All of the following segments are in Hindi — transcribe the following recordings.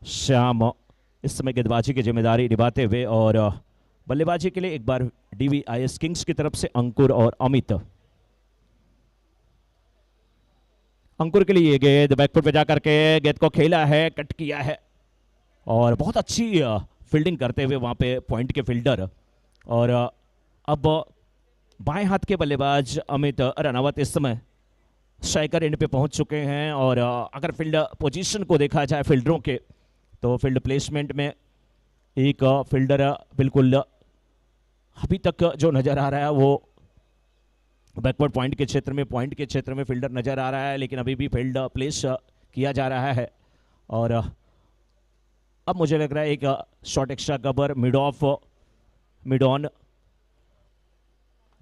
श्याम इस समय गेंदबाजी की जिम्मेदारी निभाते हुए, और बल्लेबाजी के लिए एक बार डीवीआईएस किंग्स की तरफ से अंकुर और अमित। अंकुर के लिए गेंद बैकफुट पे जाकर के गेंद को खेला है, कट किया है, और बहुत अच्छी फील्डिंग करते हुए वहां पे पॉइंट के फील्डर। और अब बाएं हाथ के बल्लेबाज अमित रनावत इस समय स्ट्राइकर एंड पे पहुंच चुके हैं। और अगर फील्ड पोजीशन को देखा जाए फील्डरों के, तो फील्ड प्लेसमेंट में एक फील्डर बिल्कुल अभी तक जो नजर आ रहा है वो बैकवर्ड पॉइंट के क्षेत्र में फील्डर नजर आ रहा है, लेकिन अभी भी फील्ड प्लेस किया जा रहा है। और अब मुझे लग रहा है एक short extra cover mid off mid on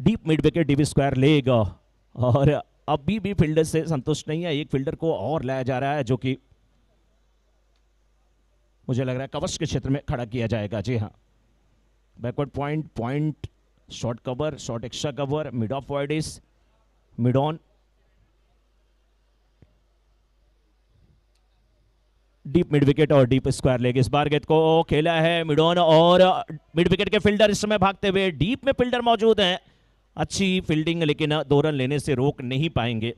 deep mid wicket डीवी स्क्वायर लेग। और अभी भी फील्डर से संतुष्ट नहीं है, एक फील्डर को और लाया जा रहा है, जो कि मुझे लग रहा है कवर्स के क्षेत्र में खड़ा किया जाएगा। जी हाँ, backward point short cover, short extra cover, mid off wideish, mid on deep mid wicket और डीप स्क्वायर लेग। इस बार गेंद को खेला है मिड ऑन, और मिड विकेट के फील्डर इस समय भागते हुए, डीप में फील्डर मौजूद हैं, अच्छी फील्डिंग, लेकिन 2 रन लेने से रोक नहीं पाएंगे।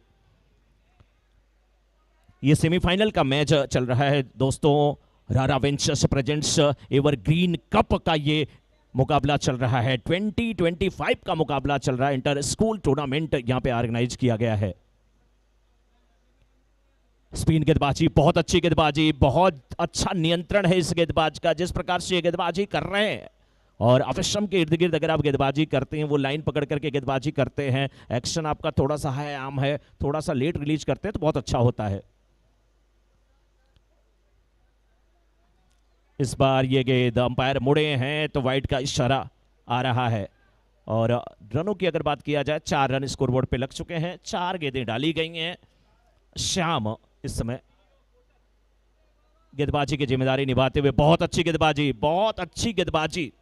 ये सेमीफाइनल का मैच चल रहा है दोस्तों, रारा वेंचर्स प्रेजेंट्स एवरग्रीन कप का ये मुकाबला चल रहा है। 2025 का मुकाबला चल रहा है, इंटर स्कूल टूर्नामेंट यहां पे ऑर्गेनाइज किया गया है। स्पिन गेंदबाजी, बहुत अच्छी गेंदबाजी, बहुत अच्छा नियंत्रण है इस गेंदबाज का, जिस प्रकार से ये गेंदबाजी कर रहे हैं। और अफशम के इर्द गिर्द अगर आप गेंदबाजी करते हैं, वो लाइन पकड़ करके गेंदबाजी करते हैं, एक्शन आपका थोड़ा सा है आम है, थोड़ा सा लेट रिलीज करते हैं तो बहुत अच्छा होता है। इस बार ये गेंद अंपायर मुड़े हैं तो वाइड का इशारा आ रहा है। और रनों की अगर बात किया जाए, 4 रन स्कोरबोर्ड पे लग चुके हैं, 4 गेंदें डाली गई हैं। श्याम इस समय गेंदबाजी की जिम्मेदारी निभाते हुए, बहुत अच्छी गेंदबाजी, बहुत अच्छी गेंदबाजी।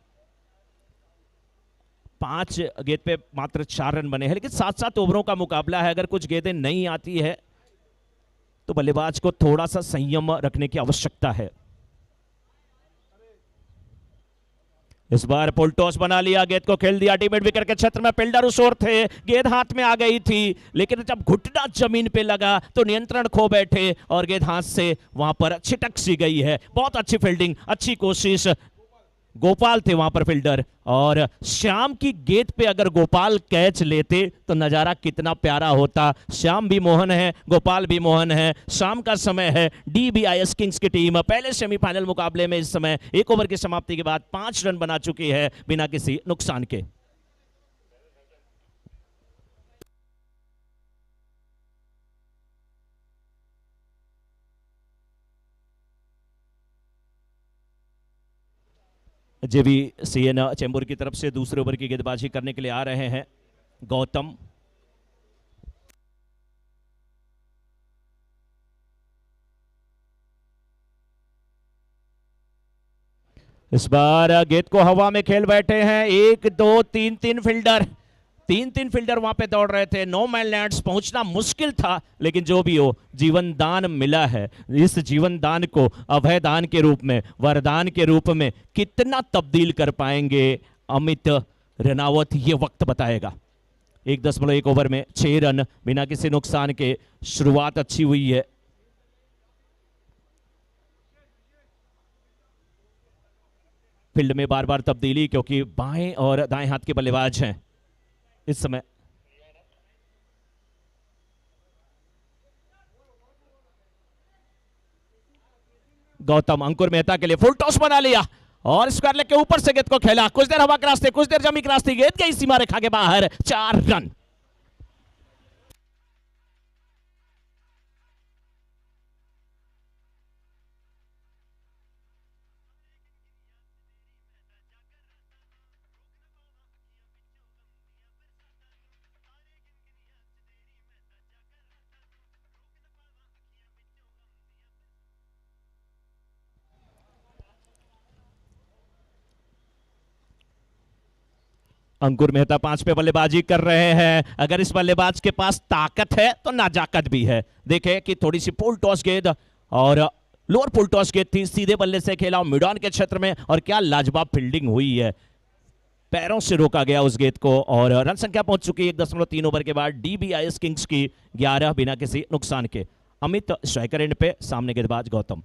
5 गेंद पे मात्र 4 रन बने हैं, लेकिन 7-7 ओवरों का मुकाबला है। अगर कुछ गेंदें नहीं आती है तो बल्लेबाज को थोड़ा सा संयम रखने की आवश्यकता है। इस बार पुल टॉस बना लिया, गेंद को खेल दिया डीप मिड विकेट के क्षेत्र में, फील्डर उस ओर थे, गेंद हाथ में आ गई थी, लेकिन जब घुटना जमीन पे लगा तो नियंत्रण खो बैठे और गेंद हाथ से वहां पर छिटक सी गई है। बहुत अच्छी फील्डिंग, अच्छी कोशिश, गोपाल थे वहां पर फील्डर। और श्याम की गेंद पे अगर गोपाल कैच लेते तो नजारा कितना प्यारा होता। श्याम भी मोहन है, गोपाल भी मोहन है। शाम का समय है, डीवीआईएस किंग्स की टीम पहले सेमीफाइनल मुकाबले में इस समय 1 ओवर की समाप्ति के बाद 5 रन बना चुकी है बिना किसी नुकसान के। जेबी सीएन चेंबूर की तरफ से दूसरे ओवर की गेंदबाजी करने के लिए आ रहे हैं गौतम। इस बार गेंद को हवा में खेल बैठे हैं 1 2 3 3 फील्डर, 3 फील्डर वहां पे दौड़ रहे थे। नो मैन लैंड्स पहुंचना मुश्किल था, लेकिन जो भी हो जीवन दान मिला है। इस जीवन दान को अभय दान के रूप में, वरदान के रूप में कितना तब्दील कर पाएंगे अमित रनावत, ये वक्त बताएगा। 1.1 ओवर में 6 रन बिना किसी नुकसान के, शुरुआत अच्छी हुई है। फील्ड में बार बार तब्दीली, क्योंकि बाएं और दाएं हाथ के बल्लेबाज हैं इस समय। गौतम अंकुर मेहता के लिए फुल टॉस बना लिया और स्क्वायर लेग के ऊपर से गेंद को खेला, कुछ देर हवा के रास्ते, कुछ देर जमी के रास्ते, गेंद गई सीमा रेखा के बाहर, 4 रन। अंकुर मेहता 5 पे बल्लेबाजी कर रहे हैं। अगर इस बल्लेबाज के पास ताकत है तो नाजाकत भी है। देखें कि थोड़ी सी पुल टॉस गेंद और लोअर फुल टॉस गेंद थी, सीधे बल्ले से खेला मिडॉन के क्षेत्र में और क्या लाजवाब फील्डिंग हुई है, पैरों से रोका गया उस गेंद को और रन संख्या पहुंच चुकी है 1.3 ओवर के बाद डीबीआईएस किंग्स की 11 बिना किसी नुकसान के। अमित स्ट्राइकर एंड पे, सामने गेंदबाज गौतम।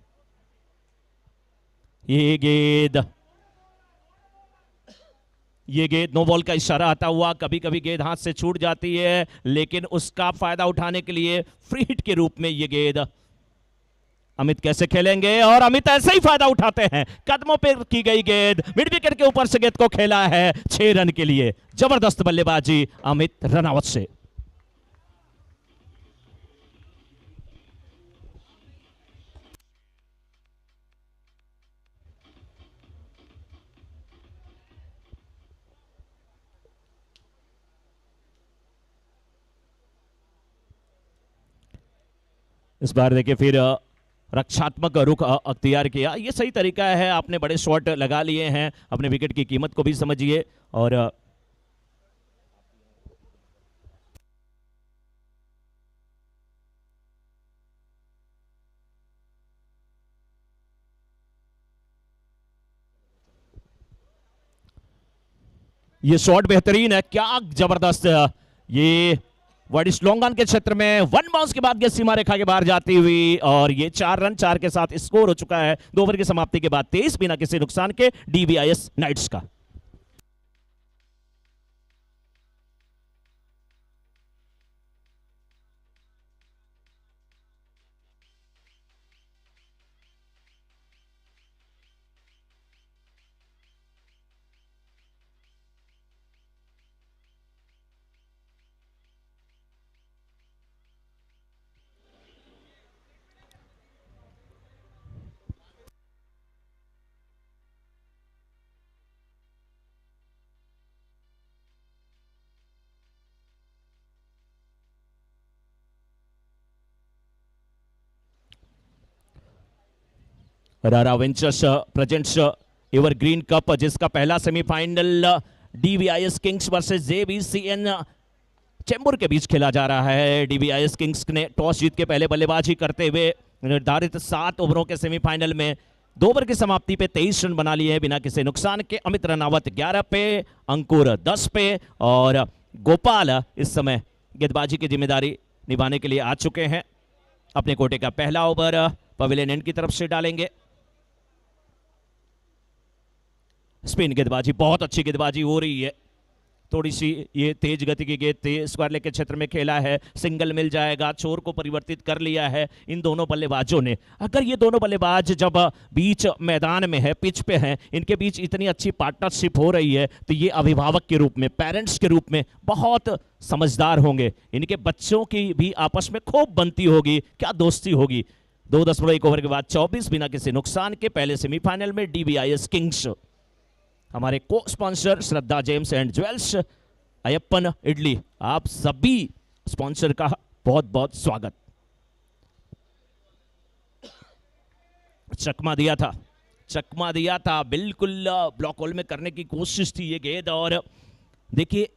ये गेंद नो बॉल का इशारा आता हुआ, कभी कभी गेंद हाथ से छूट जाती है लेकिन उसका फायदा उठाने के लिए फ्री हिट के रूप में ये गेंद अमित कैसे खेलेंगे और अमित ऐसे ही फायदा उठाते हैं। कदमों पे की गई गेंद मिड विकेट के ऊपर से गेंद को खेला है 6 रन के लिए। जबरदस्त बल्लेबाजी अमित रनावत से। इस बार देखिए फिर रक्षात्मक रुख अख्तियार किया, ये सही तरीका है। आपने बड़े शॉट लगा लिए हैं, अपने विकेट की कीमत को भी समझिए और ये शॉट बेहतरीन है, क्या जबरदस्त ये वाइडिस लॉन्ग ऑन के क्षेत्र में 1 बाउंस के बाद ये सीमा रेखा के बाहर जाती हुई और ये 4 रन 4 के साथ स्कोर हो चुका है 2 ओवर की समाप्ति के बाद 23 बिना किसी नुकसान के डीबीआईएस नाइट्स का। रारा वेंचर्स प्रेजेंट्स एवरग्रीन कप, जिसका पहला सेमीफाइनल डीबीआईएस किंग्स वर्सेस जेबीसीएन चेंबूर के बीच खेला जा रहा है। डीबीआईएस किंग्स ने टॉस जीत के पहले बल्लेबाजी करते हुए निर्धारित 7 ओवरों के सेमीफाइनल में 2 ओवर की समाप्ति पे 23 रन बना लिए हैं बिना किसी नुकसान के। अमित रनावत 11 पे, अंकुर 10 पे और गोपाल इस समय गेंदबाजी की जिम्मेदारी निभाने के लिए आ चुके हैं। अपने कोटे का पहला ओवर पवेलियन एंड की तरफ से डालेंगे। स्पिन गेंदबाजी, बहुत अच्छी गेंदबाजी हो रही है, थोड़ी सी ये तेज गति की गेंद थी, स्क्वायर लेग के क्षेत्र में खेला है, सिंगल मिल जाएगा, छोर को परिवर्तित कर लिया है इन दोनों बल्लेबाजों ने। अगर ये दोनों बल्लेबाज जब बीच मैदान में है, पिच पे हैं, इनके बीच इतनी अच्छी पार्टनरशिप हो रही है तो ये अभिभावक के रूप में, पेरेंट्स के रूप में बहुत समझदार होंगे। इनके बच्चों की भी आपस में खूब बनती होगी, क्या दोस्ती होगी। 2.1 ओवर के बाद 24 बिना किसी नुकसान के पहले सेमीफाइनल में डीबीआईएस किंग्स। हमारे को sponsor Shraddha gems and jewels, Ayyappan idli, आप सभी स्पॉन्सर का बहुत बहुत स्वागत। चकमा दिया था बिल्कुल ब्लॉक होल में करने की कोशिश थी ये गेंद और देखिए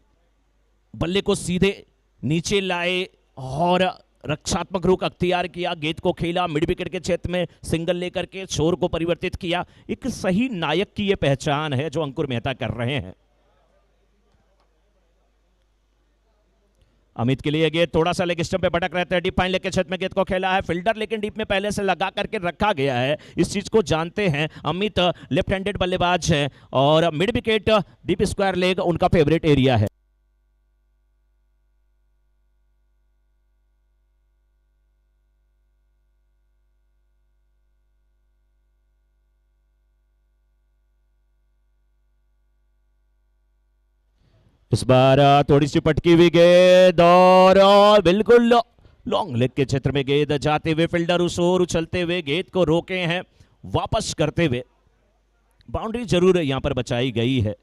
बल्ले को सीधे नीचे लाए और रक्षात्मक रुख अख्तियार किया, गेंद को खेला, मिड विकेट के क्षेत्र में सिंगल लेकर के छोर को परिवर्तित किया। एक सही नायक की यह पहचान है जो अंकुर मेहता कर रहे हैं। अमित के लिए गेंद थोड़ा सा लेग स्टंप पे भटक रहता है, डीप फाइन लेग के क्षेत्र में गेंद को खेला है फील्डर, लेकिन डीप में पहले से लगा करके रखा गया है, इस चीज को जानते हैं। अमित लेफ्ट हैंडेड बल्लेबाज है और mid wicket deep square leg उनका फेवरेट एरिया है। इस बार थोड़ी सी पटकी हुई गेंद और बिल्कुल लॉन्ग लेग के क्षेत्र में गेंद जाते हुए फील्डर उस ओर उछलते हुए गेंद को रोके हैं, वापस करते हुए बाउंड्री जरूर यहां पर बचाई गई है,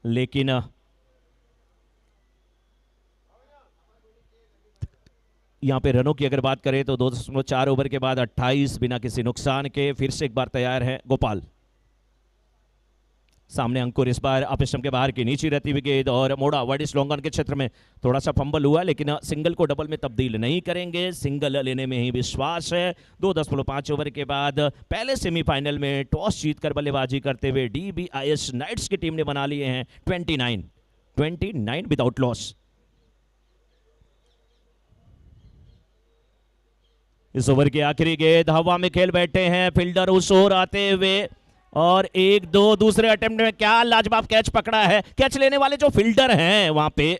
लेकिन यहां पे रनों की अगर बात करें तो 2.4 ओवर के बाद 28 बिना किसी नुकसान के। फिर से एक बार तैयार है गोपाल, सामने अंकुर इस बार अप स्टंप के बाहर की नीचे रहती हुई गेंद और मोड़ा वाइड लॉन्ग ऑन के क्षेत्र में थोड़ा सा फंबल हुआ, लेकिन सिंगल को डबल में तब्दील नहीं करेंगे, सिंगल लेने में ही विश्वास है। 2.5 ओवर के बाद पहले सेमीफाइनल में टॉस जीतकर बल्लेबाजी करते हुए DBIS नाइट्स की टीम ने बना लिए हैं 29 विदाउट लॉस। इस ओवर की आखिरी गेंद हवा में खेल बैठे हैं फील्डर उस ओर आते हुए, और 1-2 दूसरे अटेम्प्ट में क्या लाजवाब कैच पकड़ा है। कैच लेने वाले जो फील्डर हैं वहां पे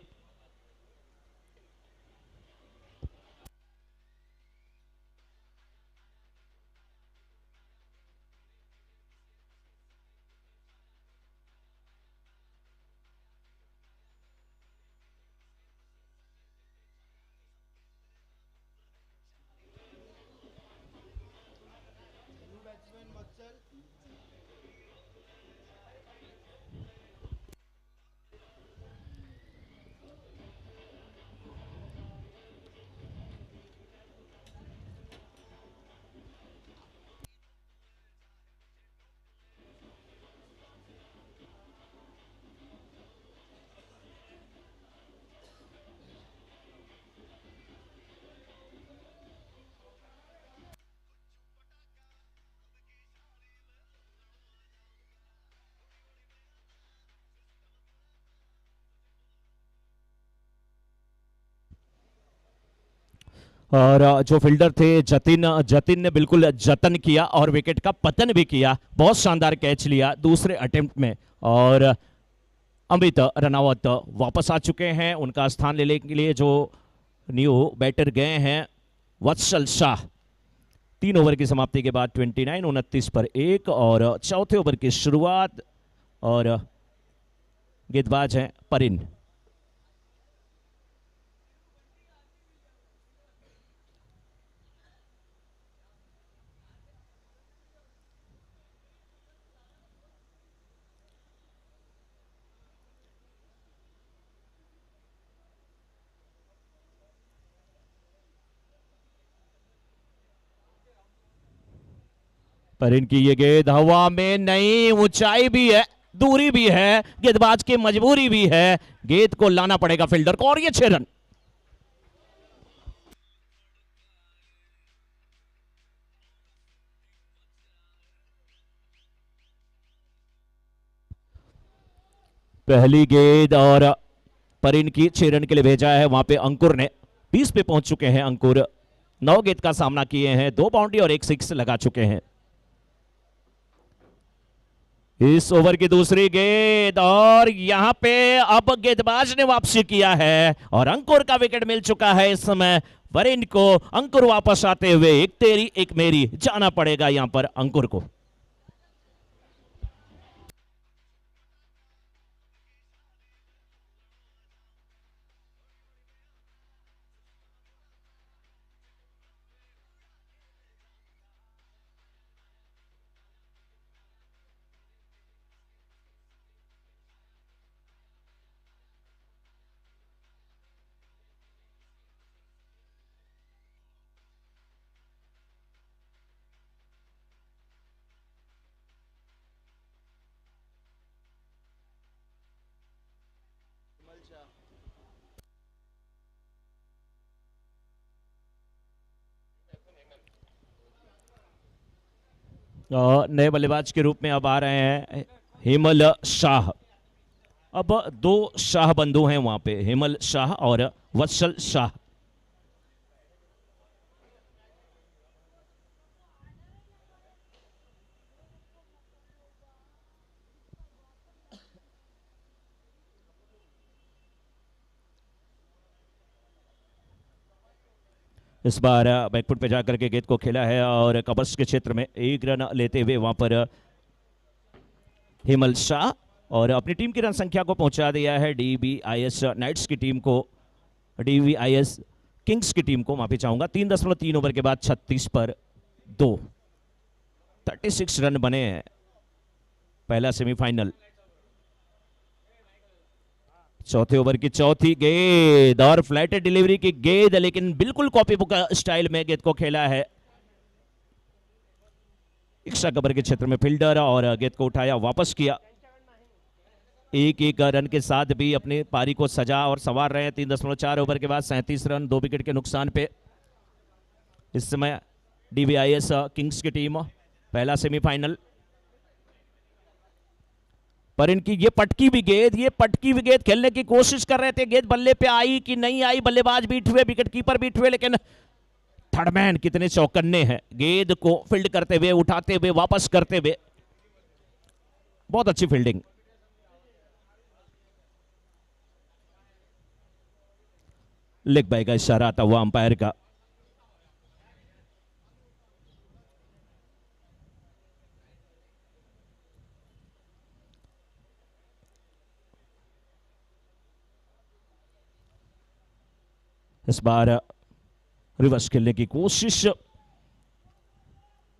और जो फील्डर थे जतिन ने बिल्कुल जतन किया और विकेट का पतन भी किया, बहुत शानदार कैच लिया दूसरे अटेम्प्ट में। और अमित रनावत वापस आ चुके हैं, उनका स्थान लेने के लिए जो न्यू बैटर गए हैं वत्सल शाह। 3 ओवर की समाप्ति के बाद 29 पर 1 और चौथे ओवर की शुरुआत, और गेंदबाज हैं परिन। पर इनकी ये गेंद हवा में नहीं, ऊंचाई भी है, दूरी भी है, गेंदबाज की मजबूरी भी है, गेंद को लाना पड़ेगा फील्डर को, और ये 6 रन। पहली गेंद और पर इनकी 6 रन के लिए भेजा है वहां पे अंकुर ने। 20 पे पहुंच चुके हैं अंकुर, 9 गेंद का सामना किए हैं, 2 बाउंड्री और 1 सिक्स लगा चुके हैं। इस ओवर की दूसरी गेंद और यहां पे अब गेंदबाज ने वापसी किया है और अंकुर का विकेट मिल चुका है इस समय वरिन को। अंकुर वापस आते हुए एक तेरी एक मेरी जाना पड़ेगा यहां पर अंकुर को। नए बल्लेबाज के रूप में अब आ रहे हैं हेमल शाह। अब 2 शाह बंधु हैं वहां पे, हेमल शाह और वत्सल शाह। इस बार बैकफुट पे जाकर के गेंद को खेला है और कबर्स के क्षेत्र में 1 रन लेते हुए वहां पर हेमल शाह और अपनी टीम की रन संख्या को पहुंचा दिया है DBIS नाइट्स की टीम को, DBIS किंग्स की टीम को माफी चाहूंगा। 3.3 ओवर के बाद 36 पर 2, 36 रन बने हैं पहला सेमीफाइनल। चौथे ओवर की चौथी गेंद और फ्लैट डिलीवरी की गेंद, लेकिन बिल्कुल कॉपी बुक स्टाइल में गेंद को खेला है एक्स्ट्रा कवर के क्षेत्र में फील्डर और गेंद को उठाया वापस किया। एक एक रन के साथ भी अपनी पारी को सजा और संवार रहे हैं। 3.4 ओवर के बाद 37 रन 2 विकेट के नुकसान पे इस समय डीवीआईएस किंग्स की टीम पहला सेमीफाइनल। पर इनकी ये पटकी भी गेंद खेलने की कोशिश कर रहे थे। गेंद बल्ले पे आई कि नहीं आई, बल्लेबाज बीट हुए, विकेट कीपर बीट हुए, लेकिन थर्डमैन कितने चौकन्ने हैं, गेंद को फील्ड करते हुए, उठाते हुए, वापस करते हुए, बहुत अच्छी फील्डिंग। लेग बाय का इशारा आता हुआ अंपायर का। इस बार रिवर्स खेलने की कोशिश,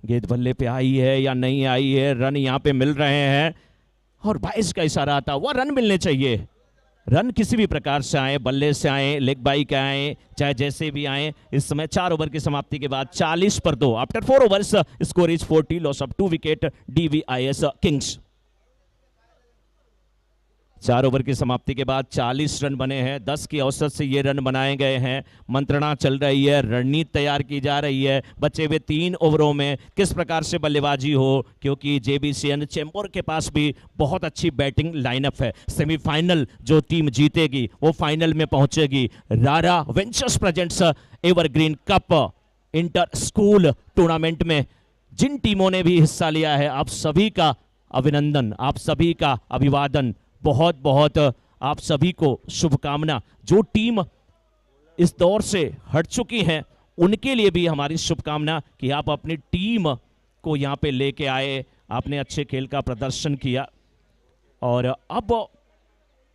गेंद बल्ले पे आई है या नहीं आई है, रन यहां पे मिल रहे हैं और 22 का इशारा आता हुआ, रन मिलने चाहिए। रन किसी भी प्रकार से आए, बल्ले से आए, लेग बाई के आए, चाहे जैसे भी आए। इस समय 4 ओवर की समाप्ति के बाद 40 पर 2 after 4 overs score is 40, loss of 2 wicket DVIS kings. 4 over की समाप्ति के बाद 40 रन बने हैं, 10 की औसत से ये रन बनाए गए हैं। मंत्रणा चल रही है, रणनीति तैयार की जा रही है, बचे हुए 3 ओवरों में किस प्रकार से बल्लेबाजी हो, क्योंकि जेबीसीएन चेंबूर के पास भी बहुत अच्छी बैटिंग लाइनअप है। सेमीफाइनल जो टीम जीतेगी वो फाइनल में पहुंचेगी। रारा ventures presents evergreen cup inter school tournament में जिन टीमों ने भी हिस्सा लिया है, आप सभी का अभिनंदन, आप सभी का अभिवादन, बहुत बहुत आप सभी को शुभकामना। जो टीम इस दौर से हट चुकी हैं उनके लिए भी हमारी शुभकामना कि आप अपनी टीम को यहां पे लेके आए, आपने अच्छे खेल का प्रदर्शन किया। और अब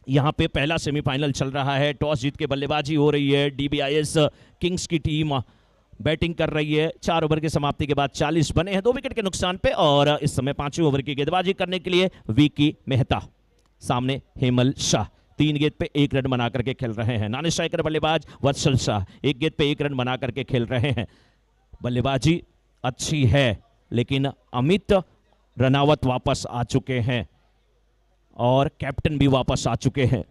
यहां पे पहला सेमीफाइनल चल रहा है, टॉस जीत के बल्लेबाजी हो रही है, डीबीआईएस किंग्स की टीम बैटिंग कर रही है। 4 ओवर की समाप्ति के बाद 40 बने हैं 2 विकेट के नुकसान पे, और इस समय 5वें ओवर की गेंदबाजी करने के लिए विकी मेहता, सामने हेमल शाह 3 गेंद पे 1 रन बना करके खेल रहे हैं। नॉन स्ट्राइकर बल्लेबाज वत्सल शाह 1 गेंद पे 1 रन बना करके खेल रहे हैं। बल्लेबाजी अच्छी है, लेकिन अमित रनावत वापस आ चुके हैं और कैप्टन भी वापस आ चुके हैं।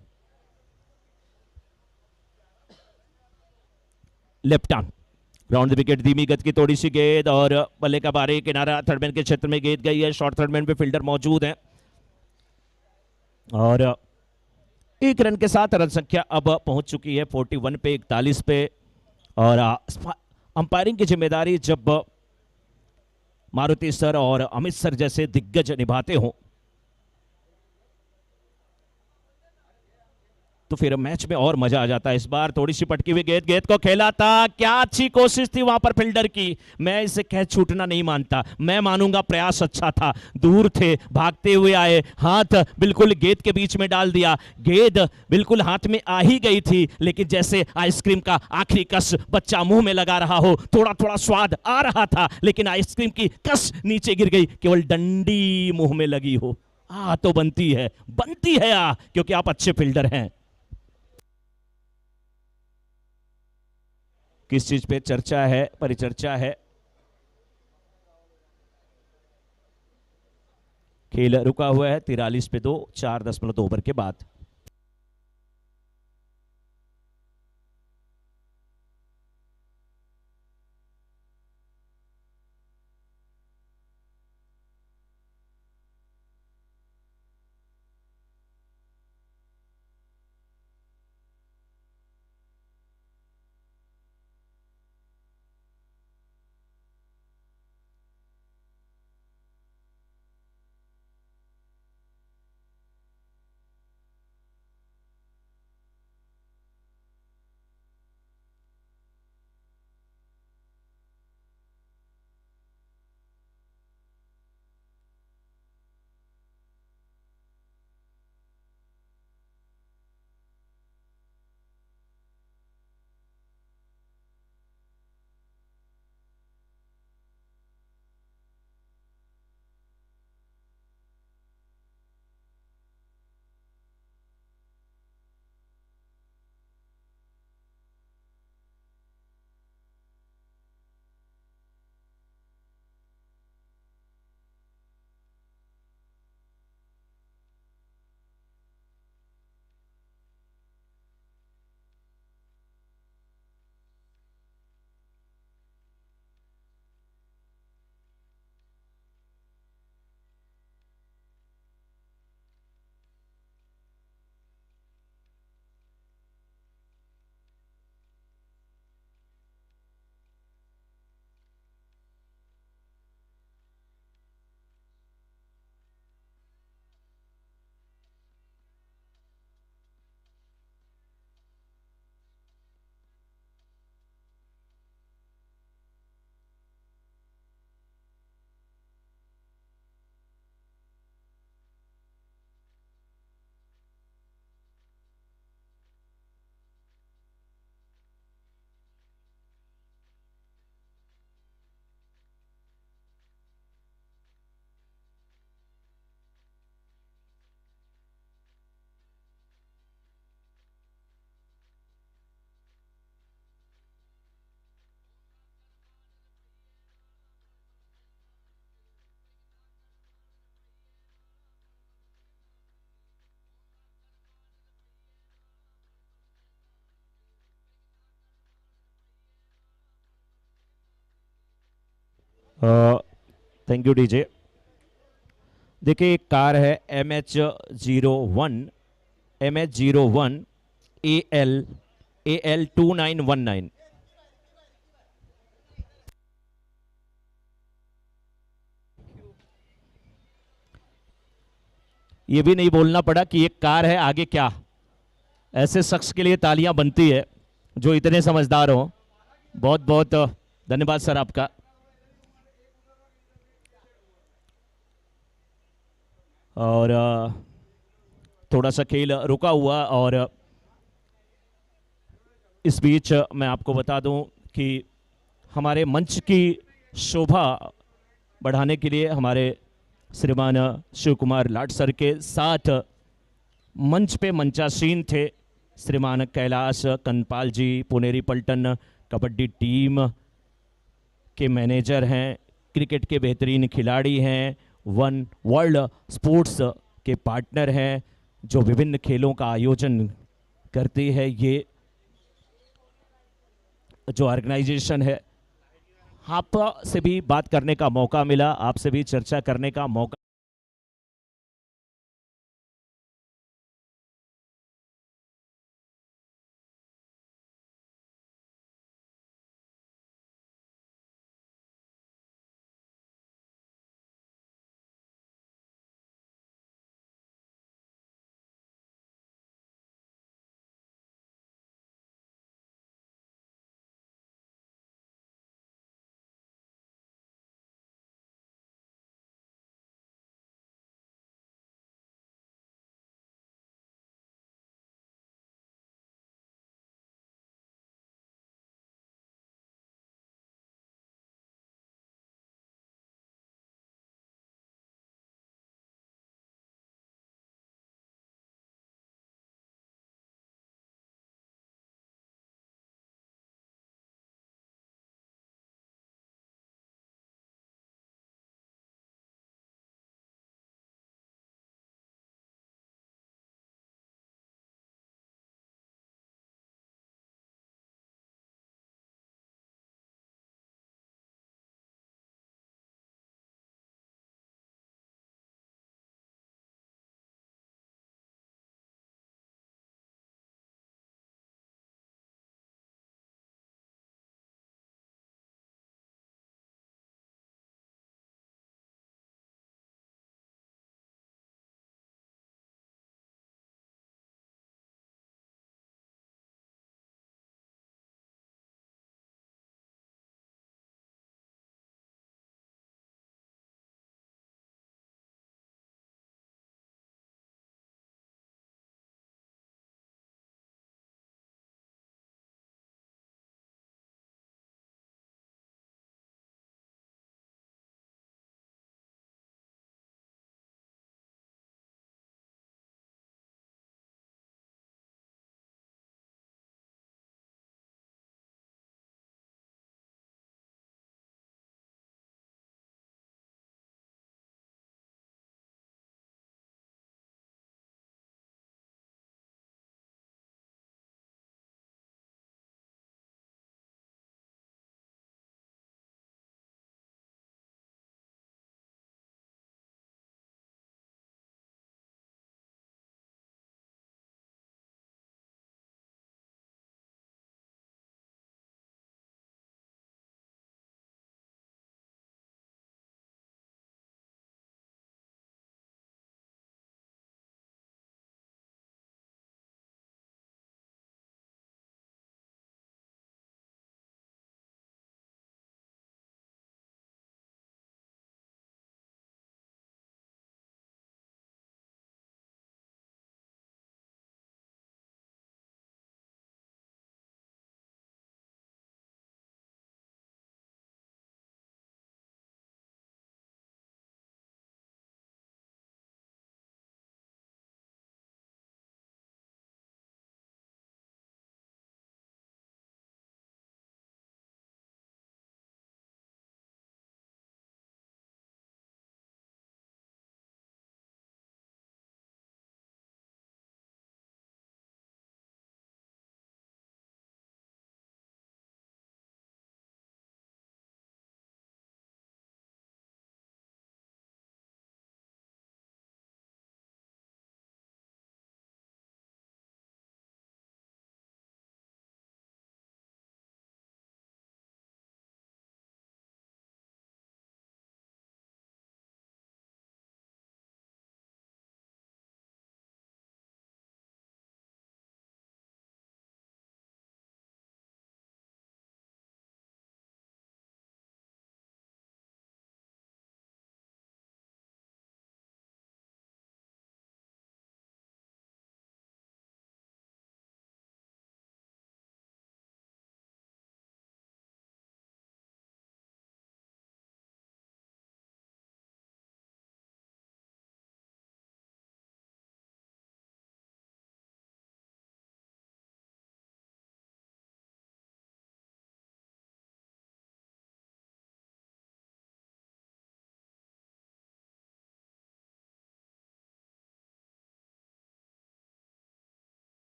Left arm round the wicket, धीमी गति की थोड़ी सी गेंद और बल्ले का बाहरी किनारा, थर्डमैन के क्षेत्र में गेंद गई है। शॉर्ट थर्डमैन पे फील्डर मौजूद है और 1 रन के साथ रन संख्या अब पहुंच चुकी है 41 पे 41 पे। और अंपायरिंग की जिम्मेदारी जब मारुति सर और अमित सर जैसे दिग्गज निभाते हों तो फिर मैच में और मजा आ जाता है। इस बार थोड़ी सी पटकी हुई गेंद को खेला था, क्या अच्छी कोशिश थी वहां पर फील्डर की। मैं इसे कह छूटना नहीं मानता, मैं मानूंगा प्रयास अच्छा था। दूर थे, भागते हुए आए, हाथ बिल्कुल गेंद के बीच में डाल दिया। गेंद बिल्कुल हाथ में आ ही गई थी, लेकिन जैसे आइसक्रीम का आखिरी कस बच्चा मुंह में लगा रहा हो, थोड़ा थोड़ा स्वाद आ रहा था, लेकिन आइसक्रीम की कस नीचे गिर गई, केवल डंडी मुंह में लगी हो। तो बनती है क्योंकि आप अच्छे फील्डर हैं। किस चीज पे चर्चा है, परिचर्चा है। खेल रुका हुआ है 43 पे 2 4.2 ओवर के बाद। Thank you DJ. देखिए एक कार है MH01, MH01 AL 2919। ये भी नहीं बोलना पड़ा कि एक कार है, आगे क्या। ऐसे शख्स के लिए तालियां बनती है जो इतने समझदार हो। बहुत बहुत धन्यवाद सर आपका। और थोड़ा सा खेल रुका हुआ, और इस बीच मैं आपको बता दूं कि हमारे मंच की शोभा बढ़ाने के लिए हमारे श्रीमान शिव कुमार लाट सर के साथ मंच पे मंचासीन थे श्रीमान कैलाश कनपाल जी, पुनेरी पलटन कबड्डी टीम के मैनेजर हैं, क्रिकेट के बेहतरीन खिलाड़ी हैं, वन वर्ल्ड स्पोर्ट्स के पार्टनर हैं, जो विभिन्न खेलों का आयोजन करती है। ये जो ऑर्गेनाइजेशन है, आप से भी बात करने का मौका मिला, आपसे भी चर्चा करने का मौका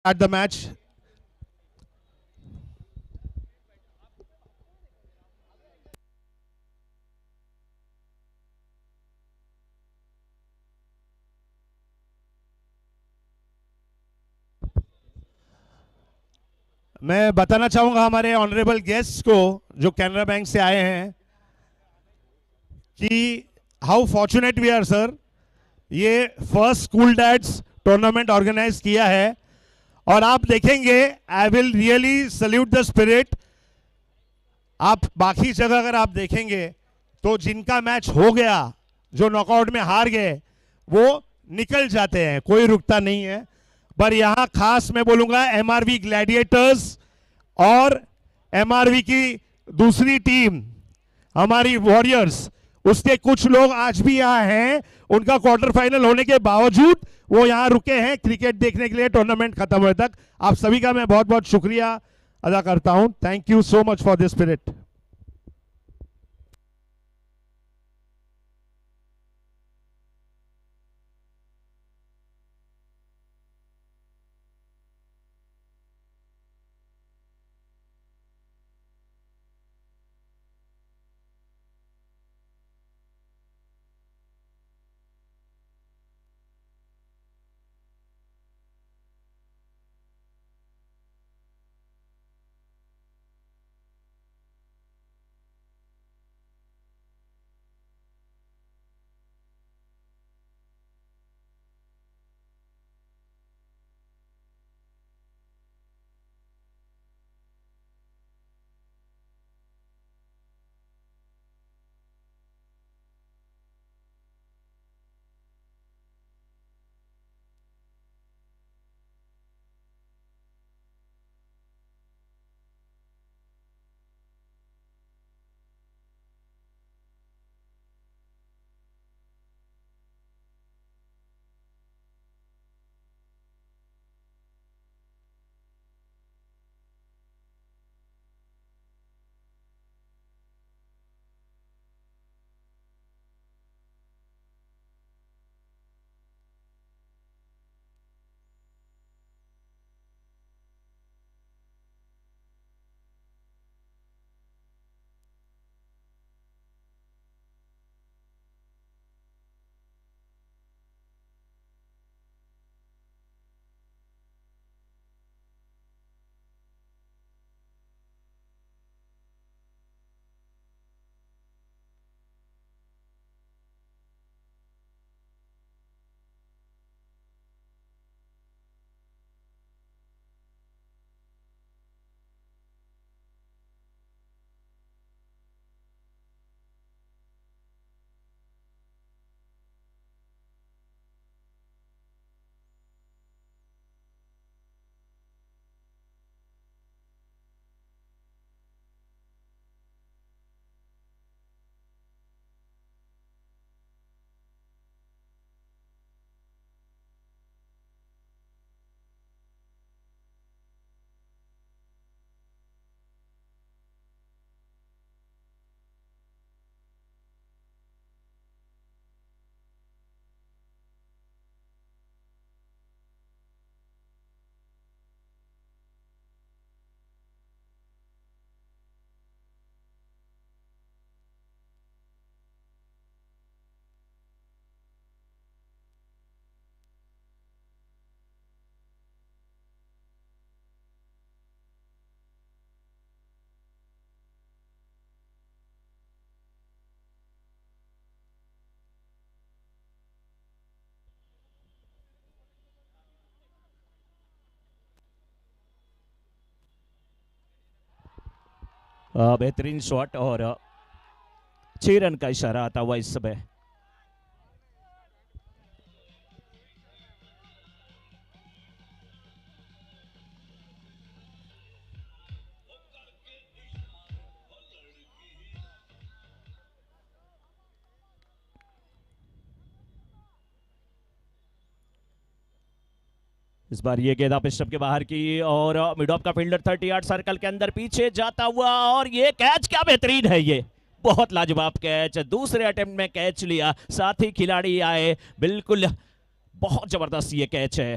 at the match. मैं बताना चाहूंगा हमारे ऑनरेबल गेस्ट को जो कैनरा बैंक से आए हैं कि how fortunate we are sir, ये first school dads tournament organise किया है और आप देखेंगे, I will really salute the spirit. आप बाकी जगह अगर आप देखेंगे तो जिनका मैच हो गया, जो नॉकआउट में हार गए, वो निकल जाते हैं, कोई रुकता नहीं है। पर यहां खास मैं बोलूंगा एमआरवी ग्लैडिएटर्स और एमआरवी की दूसरी टीम हमारी वॉरियर्स, उसके कुछ लोग आज भी यहाँ हैं। उनका क्वार्टर फाइनल होने के बावजूद वो यहाँ रुके हैं क्रिकेट देखने के लिए टूर्नामेंट खत्म होने तक। आप सभी का मैं बहुत बहुत शुक्रिया अदा करता हूं। Thank you so much for this spirit. बेहतरीन शॉट और 6 रन का इशारा आता हुआ इस समय। इस बार ये गेंद आप स्टंप के बाहर की और मिड ऑफ का फील्डर 30 यार्ड सर्कल के अंदर पीछे जाता हुआ और ये कैच क्या बेहतरीन है, ये बहुत लाजवाब कैच। दूसरे अटेम्प्ट में कैच लिया, साथ ही खिलाड़ी आए, बिल्कुल बहुत जबरदस्त ये कैच है।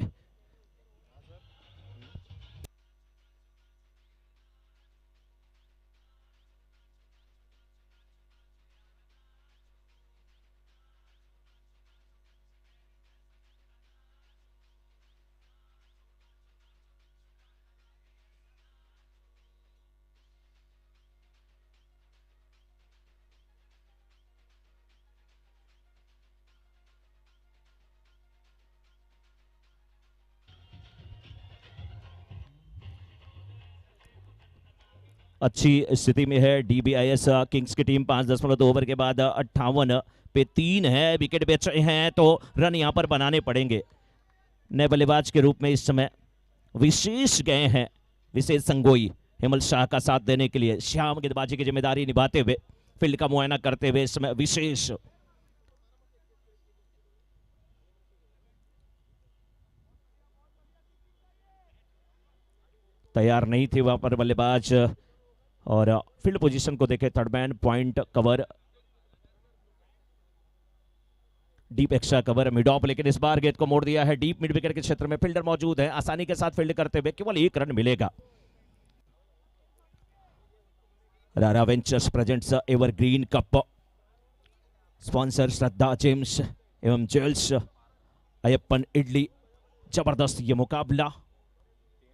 अच्छी स्थिति में है डीबीआईएस किंग्स की टीम। 5.2 ओवर के बाद 58 पे 3 है, विकेट बेचे हैं तो रन यहां पर बनाने पड़ेंगे। नए बल्लेबाज के रूप में इस समय विशेष गए हैं, विशेष संगोई हेमल शाह का साथ देने के लिए। श्याम गेंदबाजी की जिम्मेदारी निभाते हुए, फील्ड का मुआयना करते हुए इस समय विशेष। तैयार नहीं थे वहां पर बल्लेबाज, और फील्ड पोजीशन को देखे, third man, point cover, deep extra cover, mid of, लेकिन इस बार गेंद को मोड़ दिया है डीप मिड विकेट के क्षेत्र में। फील्डर मौजूद है, आसानी के साथ फील्ड करते हुए केवल 1 रन मिलेगा। Rara ventures presents evergreen cup, sponsor Shraddha gems एवं ज्वेल्स, अयप्पन इडली। जबरदस्त ये मुकाबला,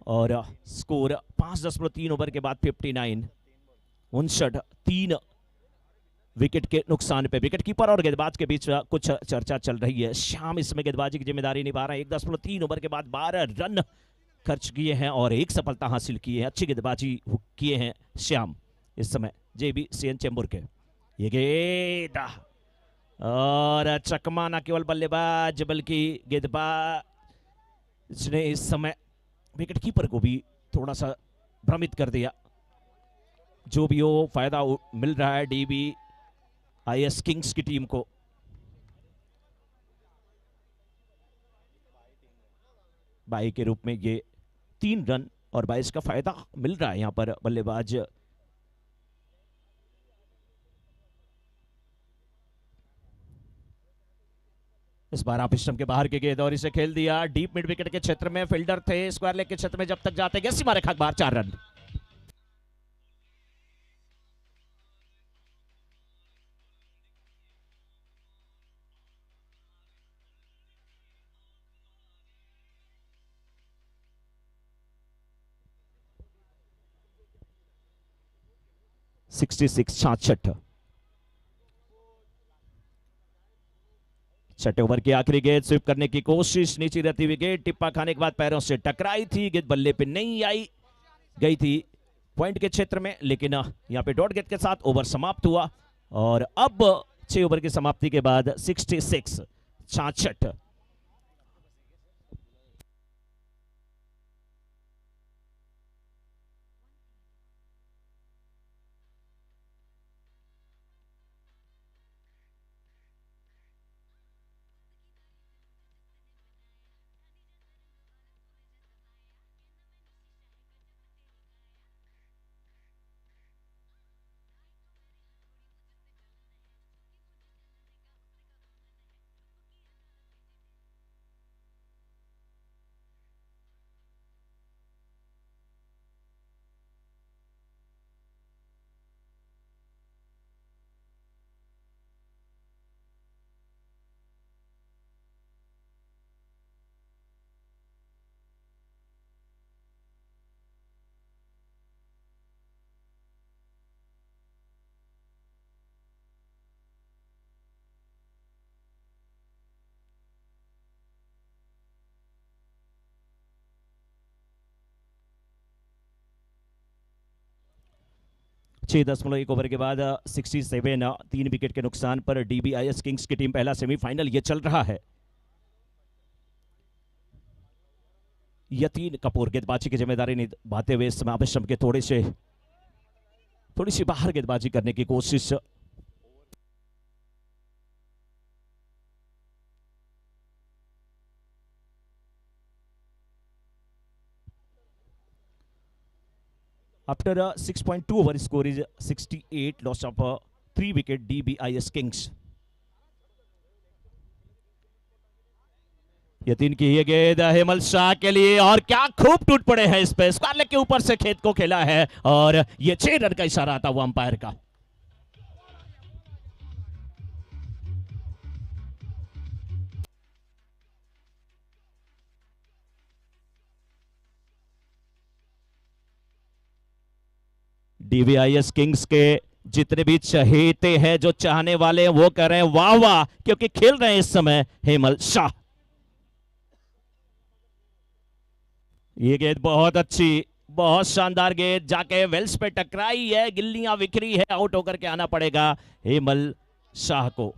और स्कोर 5.3 ओवर के बाद 59, 3 विकेट के नुकसान पे। विकेट कीपर और गेंदबाज के बीच कुछ चर्चा चल रही है। श्याम इसमें गेंदबाजी की जिम्मेदारी निभा रहे हैं। 1.3 ओवर के बाद 12 रन खर्च किए हैं और 1 सफलता हासिल की है। अच्छी गेंदबाजी किए हैं श्याम इस समय जेबी सीएन चेंबूर के। ये गेंद, और चकमा न केवल बल्लेबाज बल्कि गेंदबाज ने इस समय विकेट कीपर को भी थोड़ा सा भ्रमित कर दिया। जो भी हो, फायदा मिल रहा है डीबीआईएस किंग्स की टीम को। बाई के रूप में ये 3 रन और 22 का फायदा मिल रहा है यहां पर बल्लेबाज। इस बार आप स्टंप के बाहर की गेंद और इसे खेल दिया डीप मिड विकेट के क्षेत्र में। फील्डर थे स्क्वायर लेग के क्षेत्र में, जब तक जाते गए सीमा रेखा के बाहर 4 रन। सिक्स 66। छठे ओवर की आखिरी गेंद स्वीप करने की कोशिश, नीचे रहती हुई गेंद टिप्पा खाने के बाद पैरों से टकराई थी। गेंद बल्ले पे नहीं आई, गई थी पॉइंट के क्षेत्र में, लेकिन यहां पे डॉट गेंद के साथ ओवर समाप्त हुआ। और अब 6 ओवर की समाप्ति के बाद 66। छह 6.1 ओवर के बाद 67, 3 विकेट के नुकसान पर डीबीआईएस किंग्स की टीम पहला सेमीफाइनल ये चल रहा है। यतीन कपूर गेंदबाजी की जिम्मेदारी निभाते हुए इस समय के थोड़ी सी बाहर गेंदबाजी करने की कोशिश। After 6.2 over, score is 68, loss of 3 wicket DBIS Kings. Yatin की ये गेंद हेमल शाह के लिए, और क्या खूब टूट पड़े हैं इस पे। स्क्वायर लेग के ऊपर से खेत को खेला है, और ये 6 रन का इशारा आता हुआ अंपायर का। डीबीआईएस किंग्स के जितने भी चहेते हैं, जो चाहने वाले हैं, वो कह रहे हैं वाह वाह, क्योंकि खेल रहे हैं इस समय हेमल शाह। ये गेंद बहुत अच्छी बहुत शानदार गेंद जाके वेल्स पे टकराई है, गिल्लियां बिखरी है, आउट होकर के आना पड़ेगा हेमल शाह को।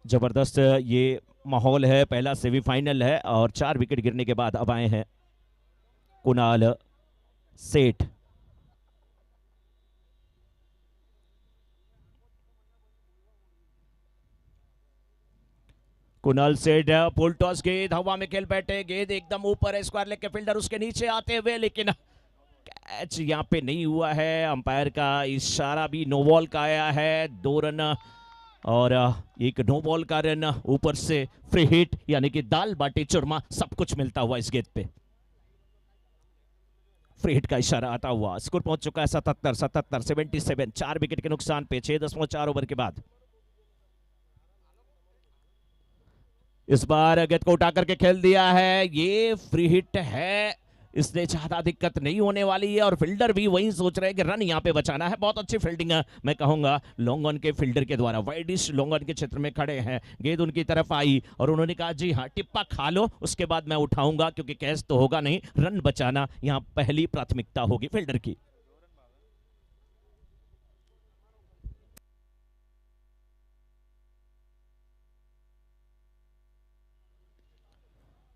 जबरदस्त ये माहौल है, पहला सेमीफाइनल है और 4 विकेट गिरने के बाद अब आए हैं कुणाल सेठ। कुणाल सेठ फुल टॉस गेंद हवा में खेल बैठे, गेंद एकदम ऊपर है, स्क्वायर लेग के फील्डर उसके नीचे आते हुए, लेकिन कैच यहां पे नहीं हुआ है। अंपायर का इशारा भी नो बॉल का आया है, 2 रन और एक नो बॉल का रन, ऊपर से फ्री हिट यानी कि दाल बाटी चूरमा सब कुछ मिलता हुआ इस गेंद पे। फ्री हिट का इशारा आता हुआ, स्कोर पहुंच चुका है 77, 4 विकेट के नुकसान पे 6.4 ओवर के बाद। इस बार गेंद को उठा करके खेल दिया है, ये फ्री हिट है, इससे ज्यादा दिक्कत नहीं होने वाली है और फील्डर भी वही सोच रहे हैं कि रन यहां पे बचाना है। बहुत अच्छी फील्डिंग है मैं कहूंगा लॉन्ग ऑन के फील्डर के द्वारा, वाइडिश लॉन्ग ऑन के क्षेत्र में खड़े हैं, गेंद उनकी तरफ आई और उन्होंने कहा जी हाँ टिप्पा खा लो, उसके बाद मैं उठाऊंगा क्योंकि कैच तो होगा नहीं, रन बचाना यहां पहली प्राथमिकता होगी फील्डर की।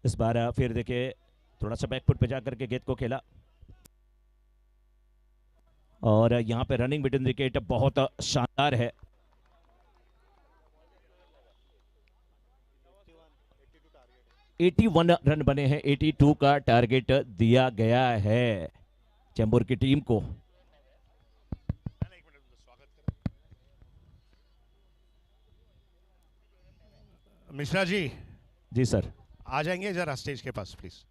इस बार फिर देखिए थोड़ा सा बैकफुट पे जाकर के गेंद को खेला और यहां पे रनिंग बिटवीन विकेट बहुत शानदार है। 81 रन बने हैं, 82 का टारगेट दिया गया है चेंबूर की टीम को। मिश्रा जी जी सर, आ जाएंगे जरा स्टेज के पास प्लीज।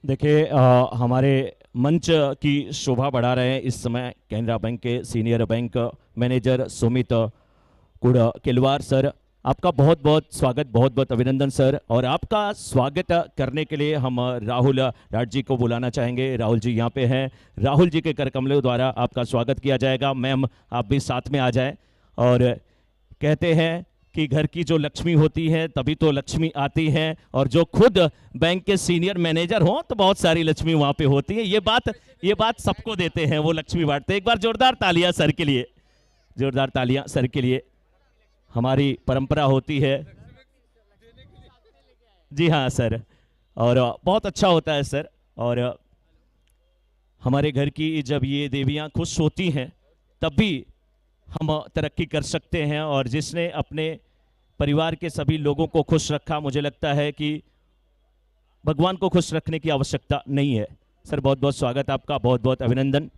देखिए हमारे मंच की शोभा बढ़ा रहे हैं इस समय कैनरा बैंक के senior bank manager Sumit Kudkilwar sir. आपका बहुत बहुत स्वागत, बहुत बहुत अभिनंदन सर। और आपका स्वागत करने के लिए हम राहुल राठ जी को बुलाना चाहेंगे। राहुल जी यहाँ पे हैं, राहुल जी के कर कमलों द्वारा आपका स्वागत किया जाएगा। मैम आप भी साथ में आ जाएं। और कहते हैं कि घर की जो लक्ष्मी होती है तभी तो लक्ष्मी आती है, और जो खुद बैंक के सीनियर मैनेजर हो तो बहुत सारी लक्ष्मी वहां पे होती है। ये बात सबको देते हैं, वो लक्ष्मी बांटते हैं। एक बार जोरदार तालियां सर के लिए, जोरदार तालियां सर के लिए। हमारी परंपरा होती है। जी हाँ सर, और बहुत अच्छा होता है सर। और हमारे घर की जब ये देवियां खुश होती हैं तब भी हम तरक्की कर सकते हैं। और जिसने अपने परिवार के सभी लोगों को खुश रखा, मुझे लगता है कि भगवान को खुश रखने की आवश्यकता नहीं है। सर बहुत बहुत स्वागत आपका, बहुत बहुत अभिनंदन।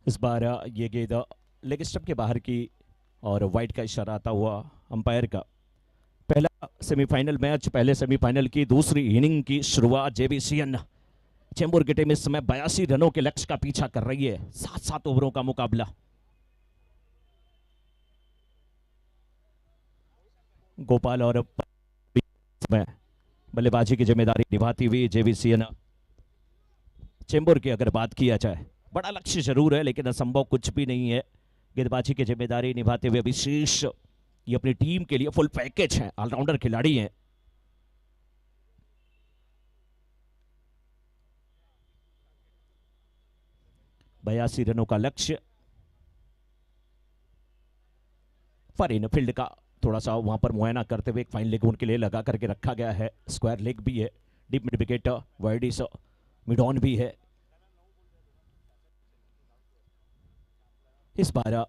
इस बार ये गेंद लेग स्टंप के बाहर की और वाइड का इशारा आता हुआ अंपायर का। पहला सेमीफाइनल मैच, पहले सेमीफाइनल की दूसरी इनिंग की शुरुआत जेबीसीएन चेंबूर की टीम इस समय 82 रनों के लक्ष्य का पीछा कर रही है। 7-7 ओवरों का मुकाबला। गोपाल और बल्लेबाजी की जिम्मेदारी निभाती हुई जेबीसीएन चेंबूर की अगर बात किया जाए, बड़ा लक्ष्य जरूर है लेकिन असंभव कुछ भी नहीं है। गेंदबाजी की जिम्मेदारी निभाते हुए विशेष ये अपनी टीम के लिए फुल पैकेज है, ऑलराउंडर खिलाड़ी हैं। बयासी रनों का लक्ष्य। फरीन फील्ड का थोड़ा सा वहां पर मुआयना करते हुए एक फाइन लेग उनके लिए लगा करके रखा गया है। स्क्वायर लेग भी है, deep mid wicket, wideish mid on भी है। इस बार